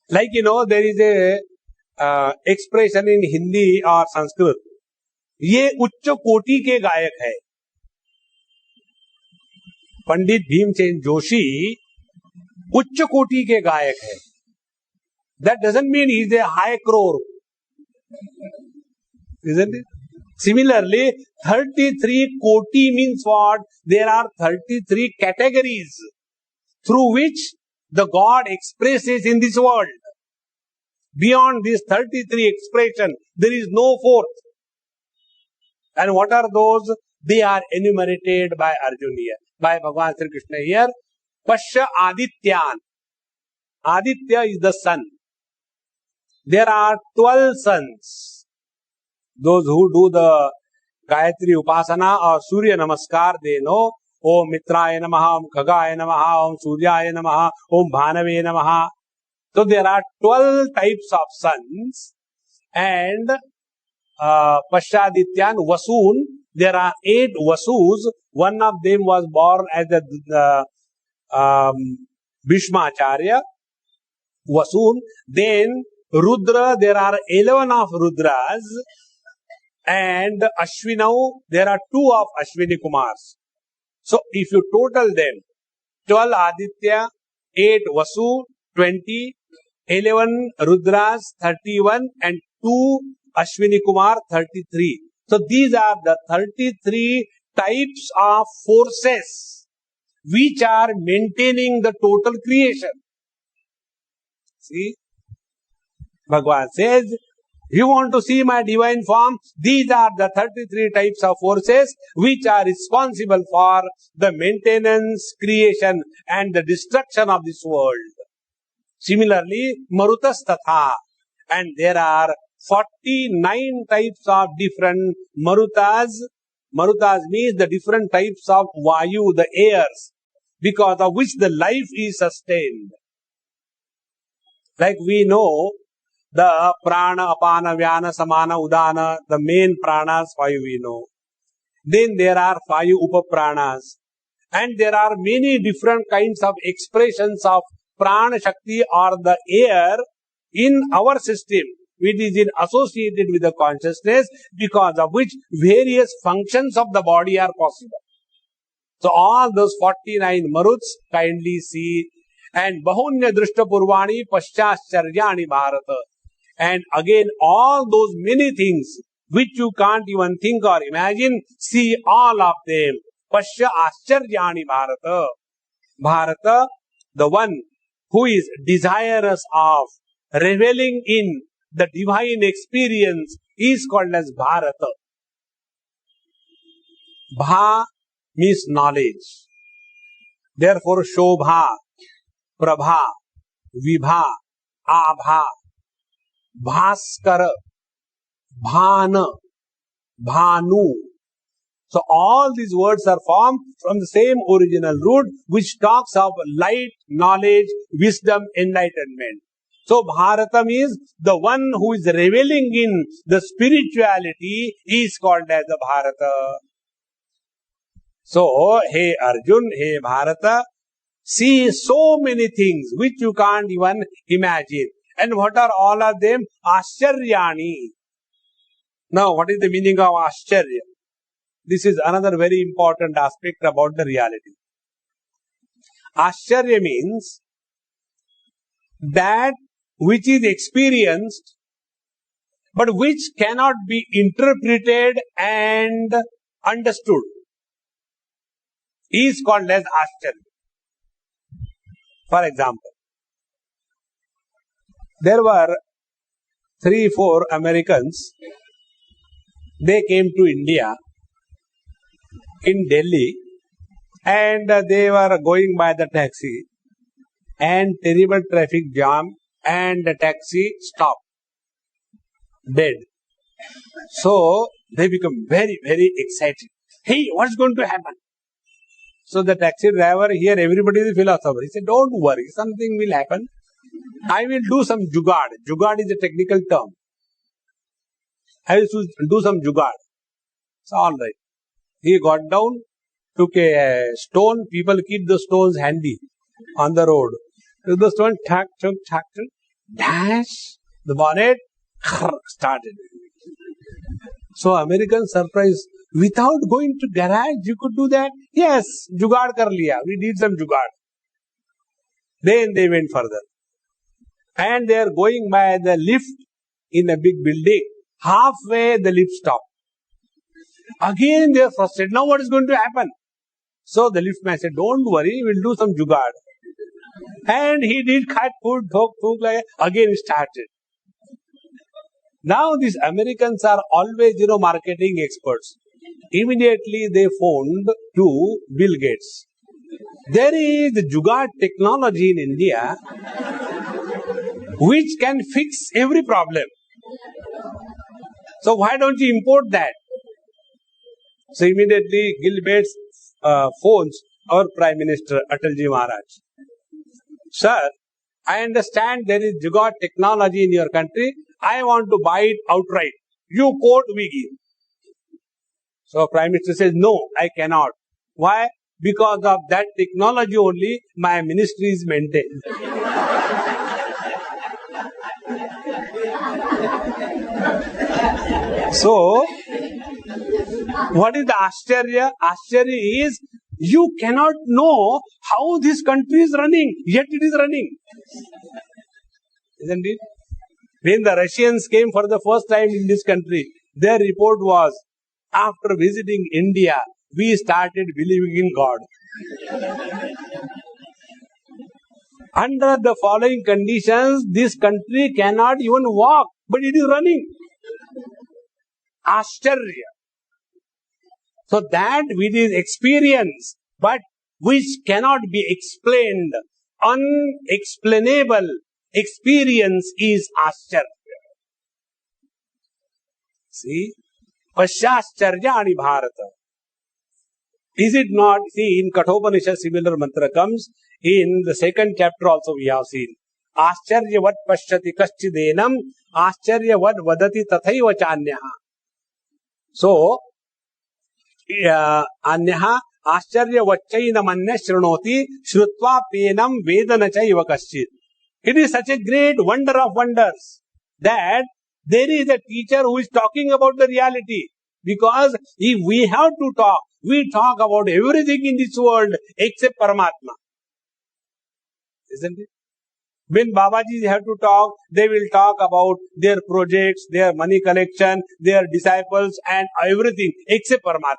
Like, there is a expression in Hindi or Sanskrit. ये उच्च कोटि के गायक है. पंडित भीमसेन जोशी उच्च कोटि के गायक है. That doesn't mean he is a high crore. Isn't it? Similarly, 33 koti means what? There are 33 categories through which the God expresses in this world. Beyond this 33 expression, there is no fourth. And what are those? They are enumerated by Arjuna here, by Bhagavan Sri Krishna here. Pasya Adityan. Aditya is the sun. There are 12 suns. Those who do the Gayatri Upasana or Surya Namaskar, they know Om Mitraya Namaha, Om Khagaya Namaha, Om Suryaya Namaha, Om Bhanave Namaha. So there are 12 types of suns, and Pasyadityan, Vasun, there are 8 Vasus. One of them was born as the Bhishmacharya, Vasun. Then Rudra, there are 11 of Rudras, and Ashwinau, there are 2 of Ashwini Kumars. So if you total them, 12 Aditya, 8 Vasu, 20, 11 Rudras, 31, and 2 Ashwini Kumar, 33. So these are the 33 types of forces which are maintaining the total creation. See? Bhagavan says, you want to see my divine form? These are the 33 types of forces which are responsible for the maintenance, creation, and the destruction of this world. Similarly, Marutas Tatha. And there are 49 types of different Marutas. Marutas means the different types of Vayu, the airs, because of which the life is sustained. Like we know, the prana, apana, vyana, samana, udana, the main pranas, 5 we know. Then there are 5 upapranas. And there are many different kinds of expressions of prana shakti or the air in our system, which is associated with the consciousness, because of which various functions of the body are possible. So all those 49 maruts kindly see. And bahunya drishta purvani paschacharyani bharata. And again, all those many things which you can't even think or imagine, see all of them. Pasya ascharjani bharata. Bharata, the one who is desirous of reveling in the divine experience, is called as Bharata. Bha means knowledge. Therefore, Shobha, Prabha, Vibha, Abha, Bhaskara, Bhana, Bhanu, So all these words are formed from the same original root which talks of light, knowledge, wisdom, enlightenment. So Bharata means the one who is reveling in the spirituality is called as the Bharata. So, hey Arjun, hey Bharata, see so many things which you can't even imagine. And what are all of them? Ascharyani. Now, what is the meaning of Ascharya? This is another very important aspect about the reality. Ascharya means that which is experienced but which cannot be interpreted and understood is called as Ascharya. For example, there were 3-4 Americans. They came to India in Delhi and they were going by the taxi and terrible traffic jam and the taxi stopped dead. So they become very, very excited. Hey, what's going to happen? So the taxi driver, here everybody is a philosopher. He said, don't worry, something will happen. I will do some jugad. Jugad is a technical term. I will do some jugad. So alright. He got down, took a stone. People keep the stones handy on the road. Took the stone, tack, dash, the bonnet, started. So Americans surprised. Without going to garage, you could do that? Yes, jugad kar liya. We did some jugad. Then they went further. And they are going by the lift in a big building. Halfway the lift stopped. Again they are frustrated. Now what is going to happen? So the liftman said, don't worry, we'll do some jugad. And he did cut, put, thok, like again started. Now these Americans are always, marketing experts. Immediately they phoned to Bill Gates. There is the jugad technology in India which can fix every problem. So why don't you import that? So immediately Bill Gates phones our Prime Minister Atalji Maharaj. Sir, I understand there is jugad technology in your country. I want to buy it outright. You quote, we give. So Prime Minister says, no, I cannot. Why? Because of that technology only, my ministry is maintained. So, what is the Ascharya? Ascharya is, you cannot know how this country is running, yet it is running. Isn't it? When the Russians came for the first time in this country, their report was, after visiting India, we started believing in God. Under the following conditions, this country cannot even walk, but it is running. Ascharya. So that which is experience, but which cannot be explained, unexplainable experience is Ascharya. See? Paschascharya Bharata. Is it not? See, in Kathopanishad similar mantra comes. In the second chapter also we have seen. Ascharyavat pashyati kaschidenam, ascharyavat vadati tathaiva chanyaha. So, anyaha ascharyavatchainamanya shrunoti shrutva penam vedana chaiva kaschid. It is such a great wonder of wonders that there is a teacher who is talking about the reality. Because if we have to talk, we talk about everything in this world except Paramatma. Isn't it? When Babajis have to talk, they will talk about their projects, their money collection, their disciples and everything except Paramatma.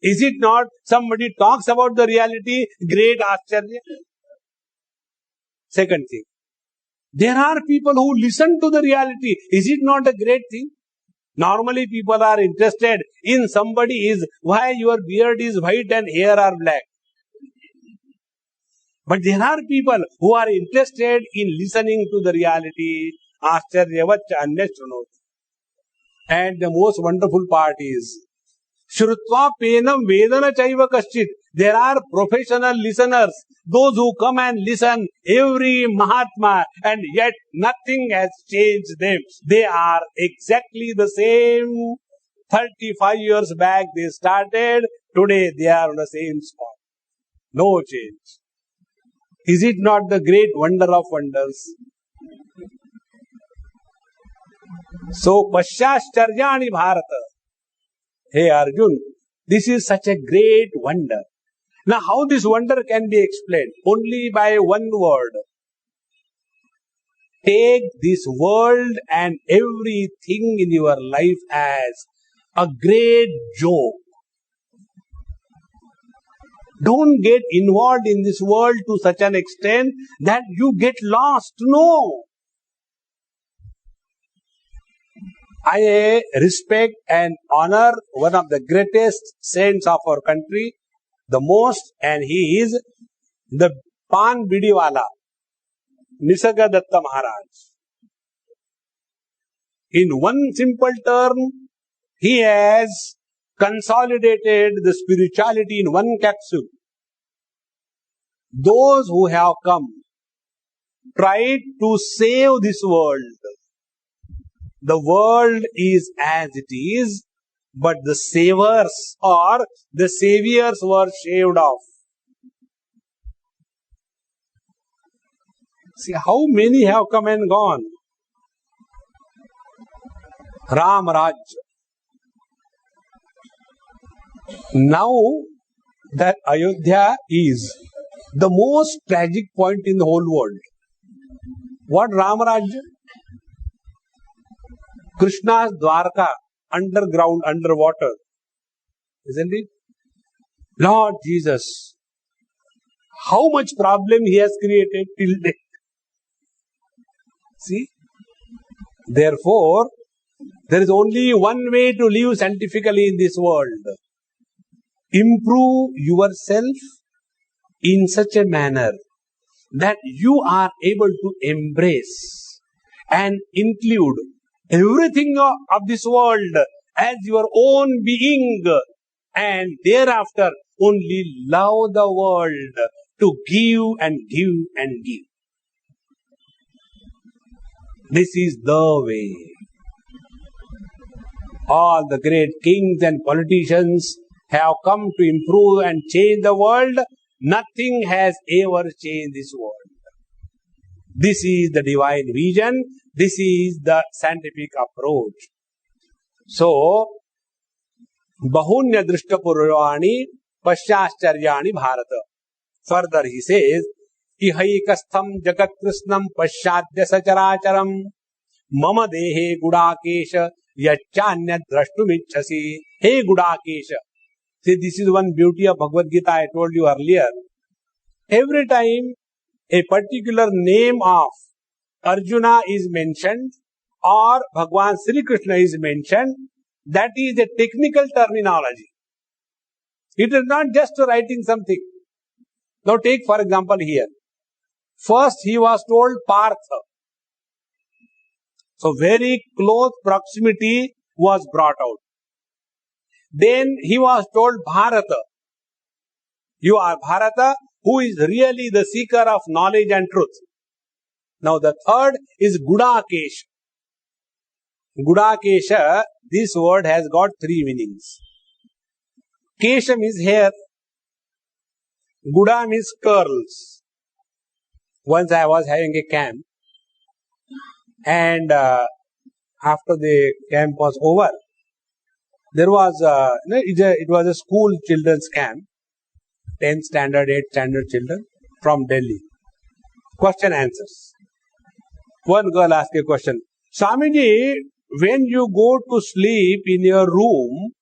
Is it not? Somebody talks about the reality, great Ascharya. Second thing, there are people who listen to the reality. Is it not a great thing? Normally people are interested in somebody is why your beard is white and hair are black. But there are people who are interested in listening to the reality. Ascharyavat anya shrunoti. And the most wonderful part is, Shrutva penam vedana chaiva kaschit. There are professional listeners, those who come and listen every Mahatma, and yet nothing has changed them. They are exactly the same. 35 years back they started, today they are on the same spot. No change. Is it not the great wonder of wonders? So, Paschascharjani Bharata. Hey Arjun, this is such a great wonder. Now, how this wonder can be explained? Only by one word. Take this world and everything in your life as a great joke. Don't get involved in this world to such an extent that you get lost. No. I respect and honor one of the greatest saints of our country, the most, and he is the Pan Bidiwala, Nisargadatta Maharaj. In one simple term, he has consolidated the spirituality in one capsule. Those who have come tried to save this world. The world is as it is, but the savers or the saviors were shaved off. See how many have come and gone. Ram Raj. Now that Ayodhya is the most tragic point in the whole world. What Ram Raj? Krishna's Dwarka, underground, underwater. Isn't it? Lord Jesus, how much problem he has created till date. See? Therefore, there is only one way to live scientifically in this world. Improve yourself in such a manner that you are able to embrace and include everything of this world as your own being, and thereafter only love the world to give and give and give. This is the way. All the great kings and politicians have come to improve and change the world. Nothing has ever changed this world. This is the divine vision. This is the scientific approach. So, Bahunya Drishta Purvani Paschascharjani Bharata. Further he says, Ihaikastham Jagat Krishnam Paschadya Sacharacharam Mama Dehe Gudakesha Yachanya Drashtumichasi. Hey Gudakesha. See, this is one beauty of Bhagavad Gita I told you earlier. Every time a particular name of Arjuna is mentioned or Bhagwan Sri Krishna is mentioned, that is a technical terminology. It is not just writing something. Now take for example here. First he was told Partha. So very close proximity was brought out. Then he was told Bharata. You are Bharata, who is really the seeker of knowledge and truth. Now the third is Gudakesha. Gudakesha, this word has got three meanings. Kesha means hair. Guda means curls. Once I was having a camp, and after the camp was over, there was it was a school children's camp, 10th standard, 8th standard children from Delhi. Question answers. One girl asked a question. Swamiji, when you go to sleep in your room,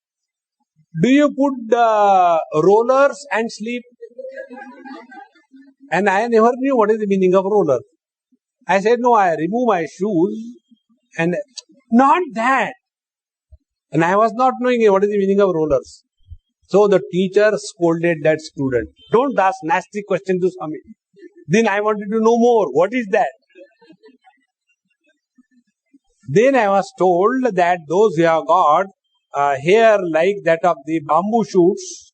do you put rollers and sleep? And I never knew what is the meaning of roller. I said, no, I remove my shoes and not that. And I was not knowing what is the meaning of rollers. So the teacher scolded that student. Don't ask nasty questions to Swami. Then I wanted to know more. What is that? Then I was told that those who have got hair like that of the bamboo shoots.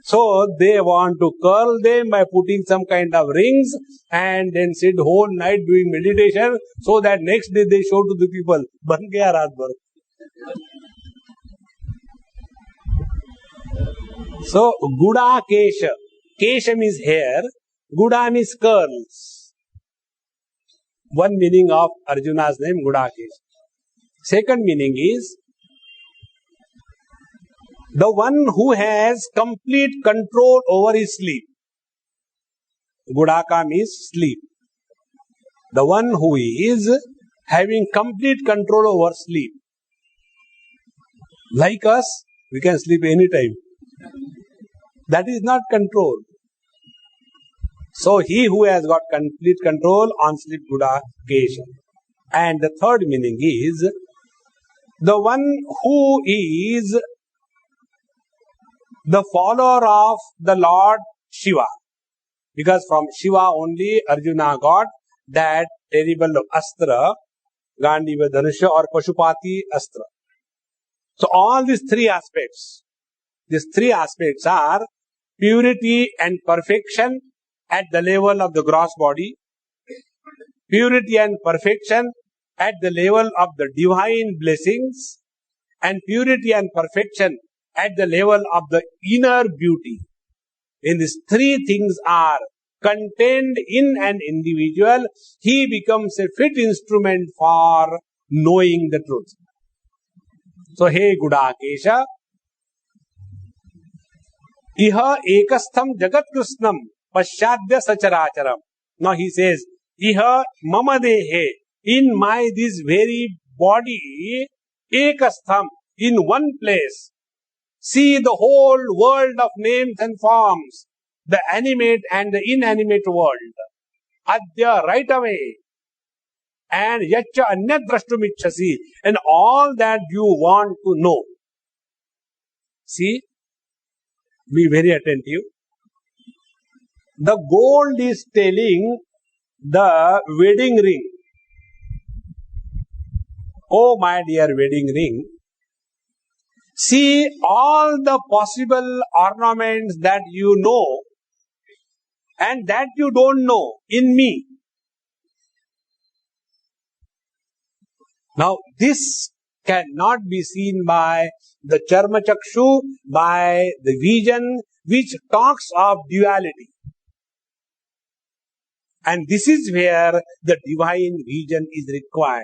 So they want to curl them by putting some kind of rings and then sit whole night doing meditation so that next day they show to the people, ban gaya raat bhar. So Guda Kesha. Kesha means hair. Guda means curls. One meaning of Arjuna's name, Guda Kesha. Second meaning is the one who has complete control over his sleep. Gudaka means sleep. The one who is having complete control over sleep. Like us, we can sleep anytime. That is not control. So he who has got complete control on sleep, Guda Kesha. And the third meaning is the one who is the follower of the Lord Shiva. Because from Shiva only Arjuna got that terrible astra, Gandiva Dhanusha or Pashupati astra. So all these three aspects are purity and perfection at the level of the gross body, purity and perfection at the level of the divine blessings, and purity and perfection at the level of the inner beauty. When these three things are contained in an individual, he becomes a fit instrument for knowing the truth. So, hey Guda Kesha, iha ekastham jagat krishnam pasyadya sacharacharam. Now he says, iha mama dehe, in my this very body, ekastham, in one place, see the whole world of names and forms, the animate and the inanimate world. Adya, right away. And yacha anyat drashtumichhasi, and all that you want to know. See, be very attentive. The gold is telling the wedding ring, oh my dear wedding ring, see all the possible ornaments that you know and that you don't know in me. Now this cannot be seen by the charma chakshu, by the vision which talks of duality. And this is where the divine vision is required.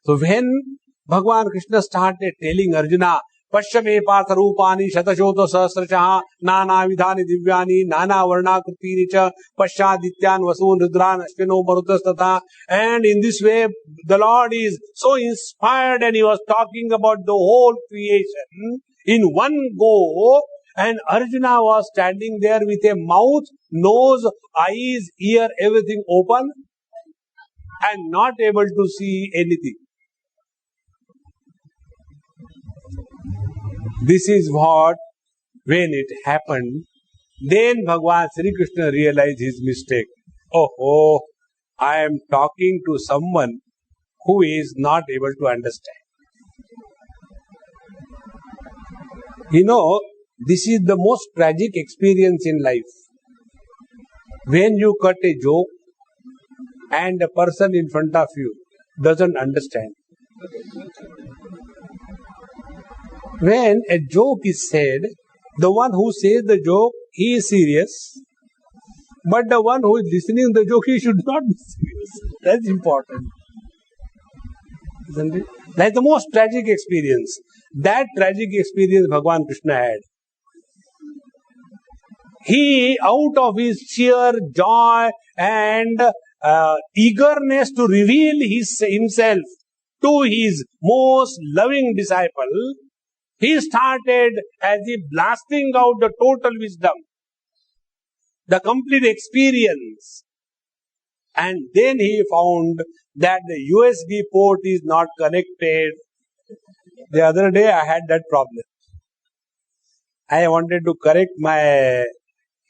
So when Bhagavan Krishna started telling Arjuna, Pashyame partha rupani shatashoto sahasrachaha nana vidhani divyani nana varna krutinicha pasyadityan vasun rudran ashvino marutas tatha. And in this way, the Lord is so inspired and he was talking about the whole creation in one go. And Arjuna was standing there with a mouth, nose, eyes, ear, everything open and not able to see anything. This is what, when it happened, then Bhagavan Sri Krishna realized his mistake. Oh, I am talking to someone who is not able to understand. You know, this is the most tragic experience in life. When you cut a joke and a person in front of you doesn't understand. When a joke is said, the one who says the joke, he is serious. But the one who is listening to the joke, he should not be serious. That's important. Isn't it? That's the most tragic experience. That tragic experience Bhagavan Krishna had. He, out of his sheer joy and eagerness to reveal himself to his most loving disciple, he started as if blasting out the total wisdom, the complete experience. And then he found that the USB port is not connected. The other day I had that problem. I wanted to correct my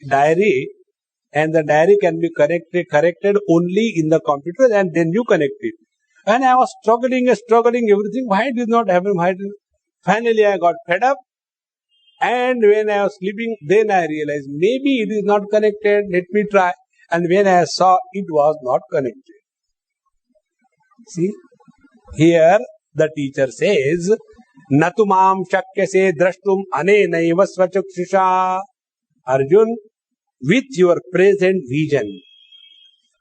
diary, and the diary can be corrected only in the computer, and then you connect it. And I was struggling, everything. Why it is not happening? Finally, I got fed up. And when I was sleeping, then I realized maybe it is not connected. Let me try. And when I saw, it was not connected. See, here the teacher says, Natu mam shakyase drashtum anenaiva svachakshisha. Arjun, with your present vision,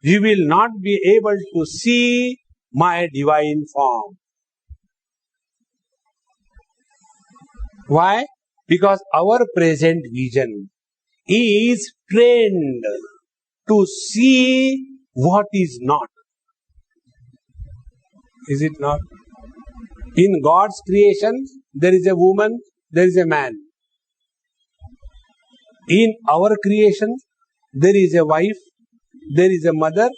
you will not be able to see my divine form. Why? Because our present vision is trained to see what is not. Is it not? In God's creation, there is a woman, there is a man. In our creation, there is a wife, there is a mother,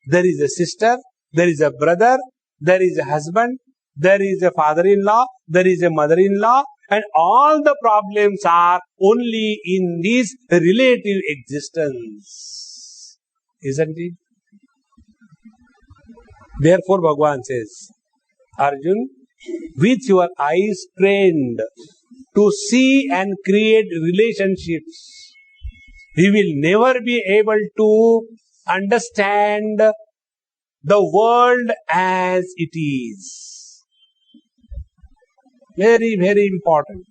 there is a sister, there is a brother, there is a husband, there is a father-in-law, there is a mother-in-law, and all the problems are only in this relative existence. Isn't it? Therefore, Bhagavan says, Arjun, with your eyes trained to see and create relationships, you will never be able to understand the world as it is. Very, very important.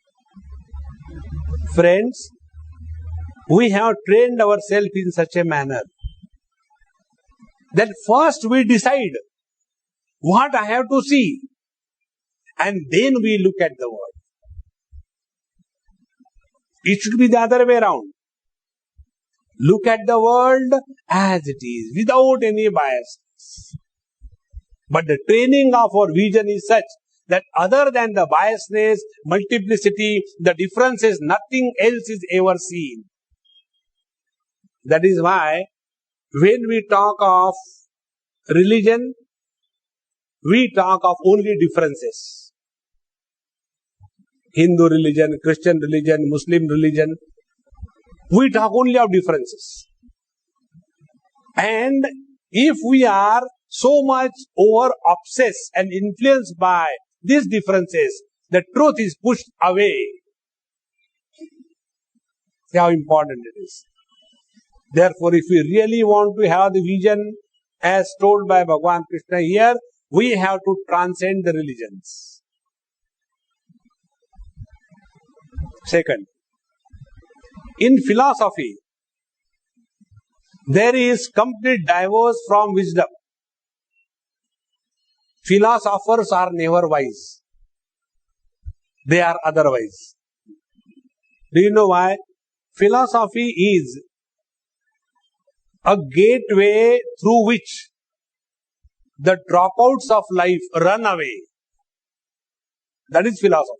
Friends, we have trained ourselves in such a manner that first we decide what I have to see, and then we look at the world. It should be the other way around. Look at the world as it is, without any biasness. But the training of our vision is such that other than the biasness, multiplicity, the differences, nothing else is ever seen. That is why when we talk of religion, we talk of only differences. Hindu religion, Christian religion, Muslim religion, we talk only of differences. And if we are so much over obsessed and influenced by these differences, the truth is pushed away. See how important it is. Therefore, if we really want to have the vision as told by Bhagavan Krishna here, we have to transcend the religions. Second, in philosophy, there is complete divorce from wisdom. Philosophers are never wise. They are otherwise. Do you know why? Philosophy is a gateway through which the dropouts of life run away. That is philosophy.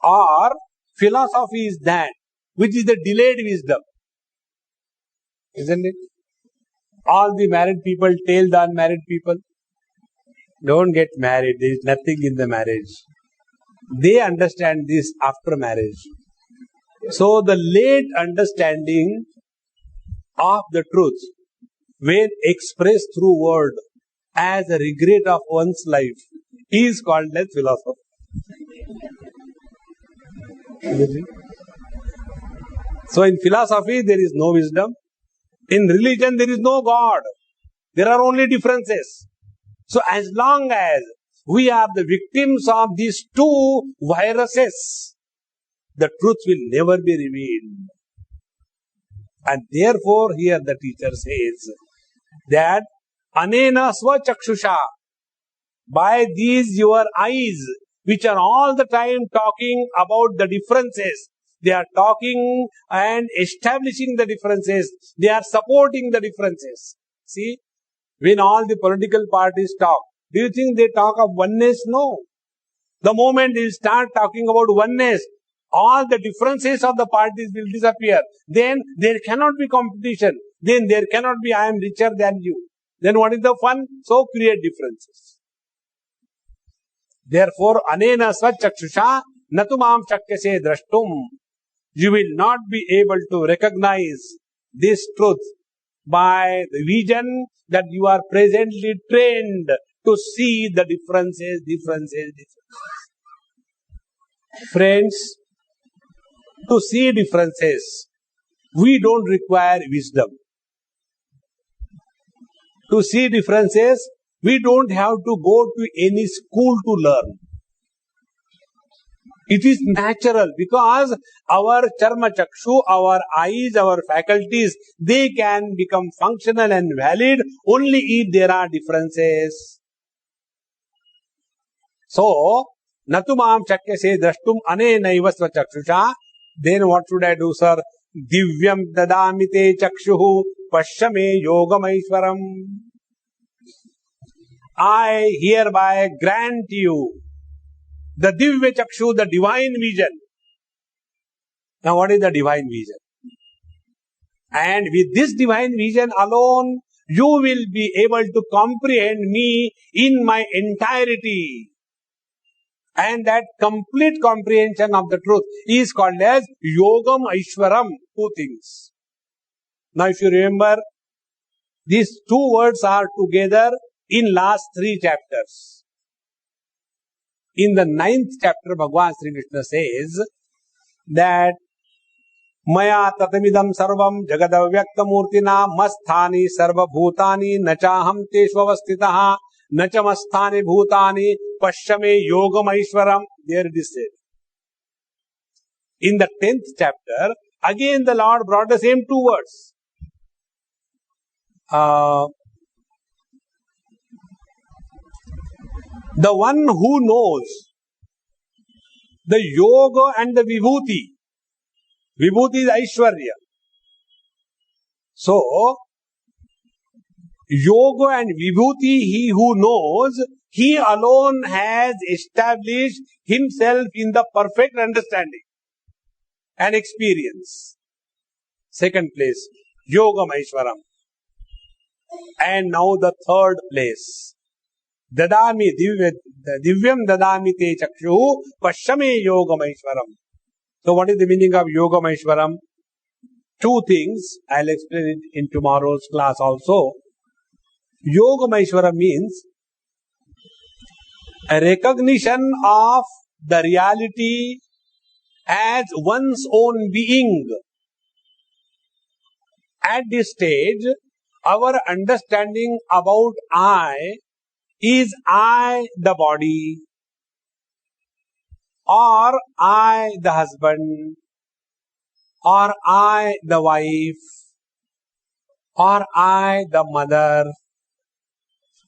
Or philosophy is that which is the delayed wisdom. Isn't it? All the married people tell the unmarried people, don't get married, there is nothing in the marriage. They understand this after marriage. So the late understanding of the truth, when expressed through word as a regret of one's life, is called as philosophy. So in philosophy there is no wisdom. In religion there is no God. There are only differences. So as long as we are the victims of these two viruses, the truth will never be revealed. And therefore here the teacher says that anena svachakshusha, by these your eyes, which are all the time talking about the differences, they are talking and establishing the differences, they are supporting the differences. See, when all the political parties talk, do you think they talk of oneness? No. The moment they start talking about oneness, all the differences of the parties will disappear. Then there cannot be competition. Then there cannot be I am richer than you. Then what is the fun? So create differences. Therefore, anena svachakshusha natumam shakyase drashtum. You will not be able to recognize this truth by the vision that you are presently trained to see the differences. Friends, to see differences, we don't require wisdom. To see differences, we don't have to go to any school to learn. It is natural because our charma chakshu, our eyes, our faculties, they can become functional and valid only if there are differences. So, natumam shakyase drashtum anenaiva svachakshusha. Then what should I do, sir? Divyam dadamite chakshuhu pashyame yogamaishwaram. I hereby grant you the Divya Chakshu, the divine vision. Now what is the divine vision? And with this divine vision alone, you will be able to comprehend me in my entirety. And that complete comprehension of the truth is called as Yogam Aishwaram. Two things. Now if you remember, these two words are together in last 3 chapters. In the 9th chapter, Bhagwan Sri Krishna says that Maya tatamidam sarvam jagadavyaktamurtina masthani sarva bhutani nachaham teshvavastitaha nachamasthani bhutani pashyame yogam aishwaram. There it is said. In the 10th chapter, again the Lord brought the same 2 words. The one who knows the yoga and the vibhuti. Vibhuti is Aishwarya. So, yoga and vibhuti, he who knows, he alone has established himself in the perfect understanding and experience. Second place, Yogam Aishwaram. And now the third place. Dadami divyam dadami te chakshu pashyame yogam aishwaram. So what is the meaning of yogam aishwaram? 2 things. I'll explain it in tomorrow's class also. Yogam aishwaram means a recognition of the reality as one's own being. At this stage, our understanding about I is I the body, or I the husband, or I the wife, or I the mother,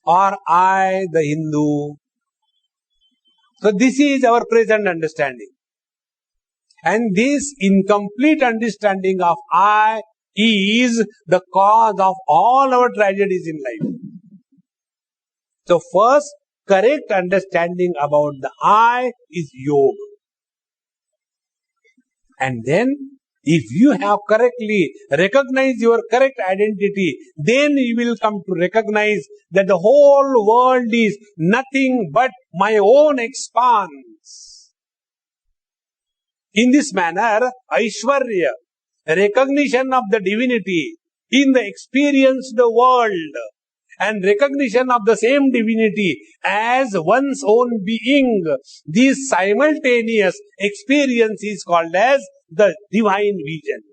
or I the Hindu. So this is our present understanding. And this incomplete understanding of I is the cause of all our tragedies in life. So first, correct understanding about the I is yoga. And then, if you have correctly recognized your correct identity, then you will come to recognize that the whole world is nothing but my own expanse. In this manner, Aishwarya, recognition of the divinity in the experienced world, and recognition of the same divinity as one's own being, this simultaneous experience is called as the divine vision.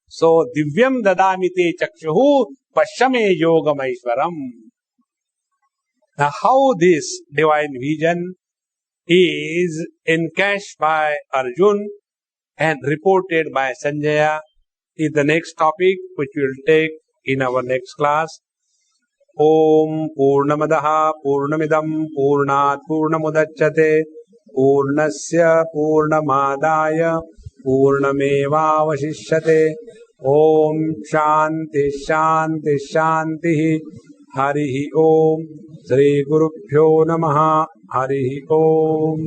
So, divyam dadamite chakshuhu pashyame yogam aishwaram. Now, how this divine vision is encashed by Arjun and reported by Sanjaya is the next topic which we will take in our next class. Om Purnamadaha Purnamidam Purnat Purnamudachyate Purnasya Purnamadaya Purnamevavashishyate. Om Shanti Shanti Shanti. Harihi Om. Shri Gurubhyo Namaha. Harihi Om.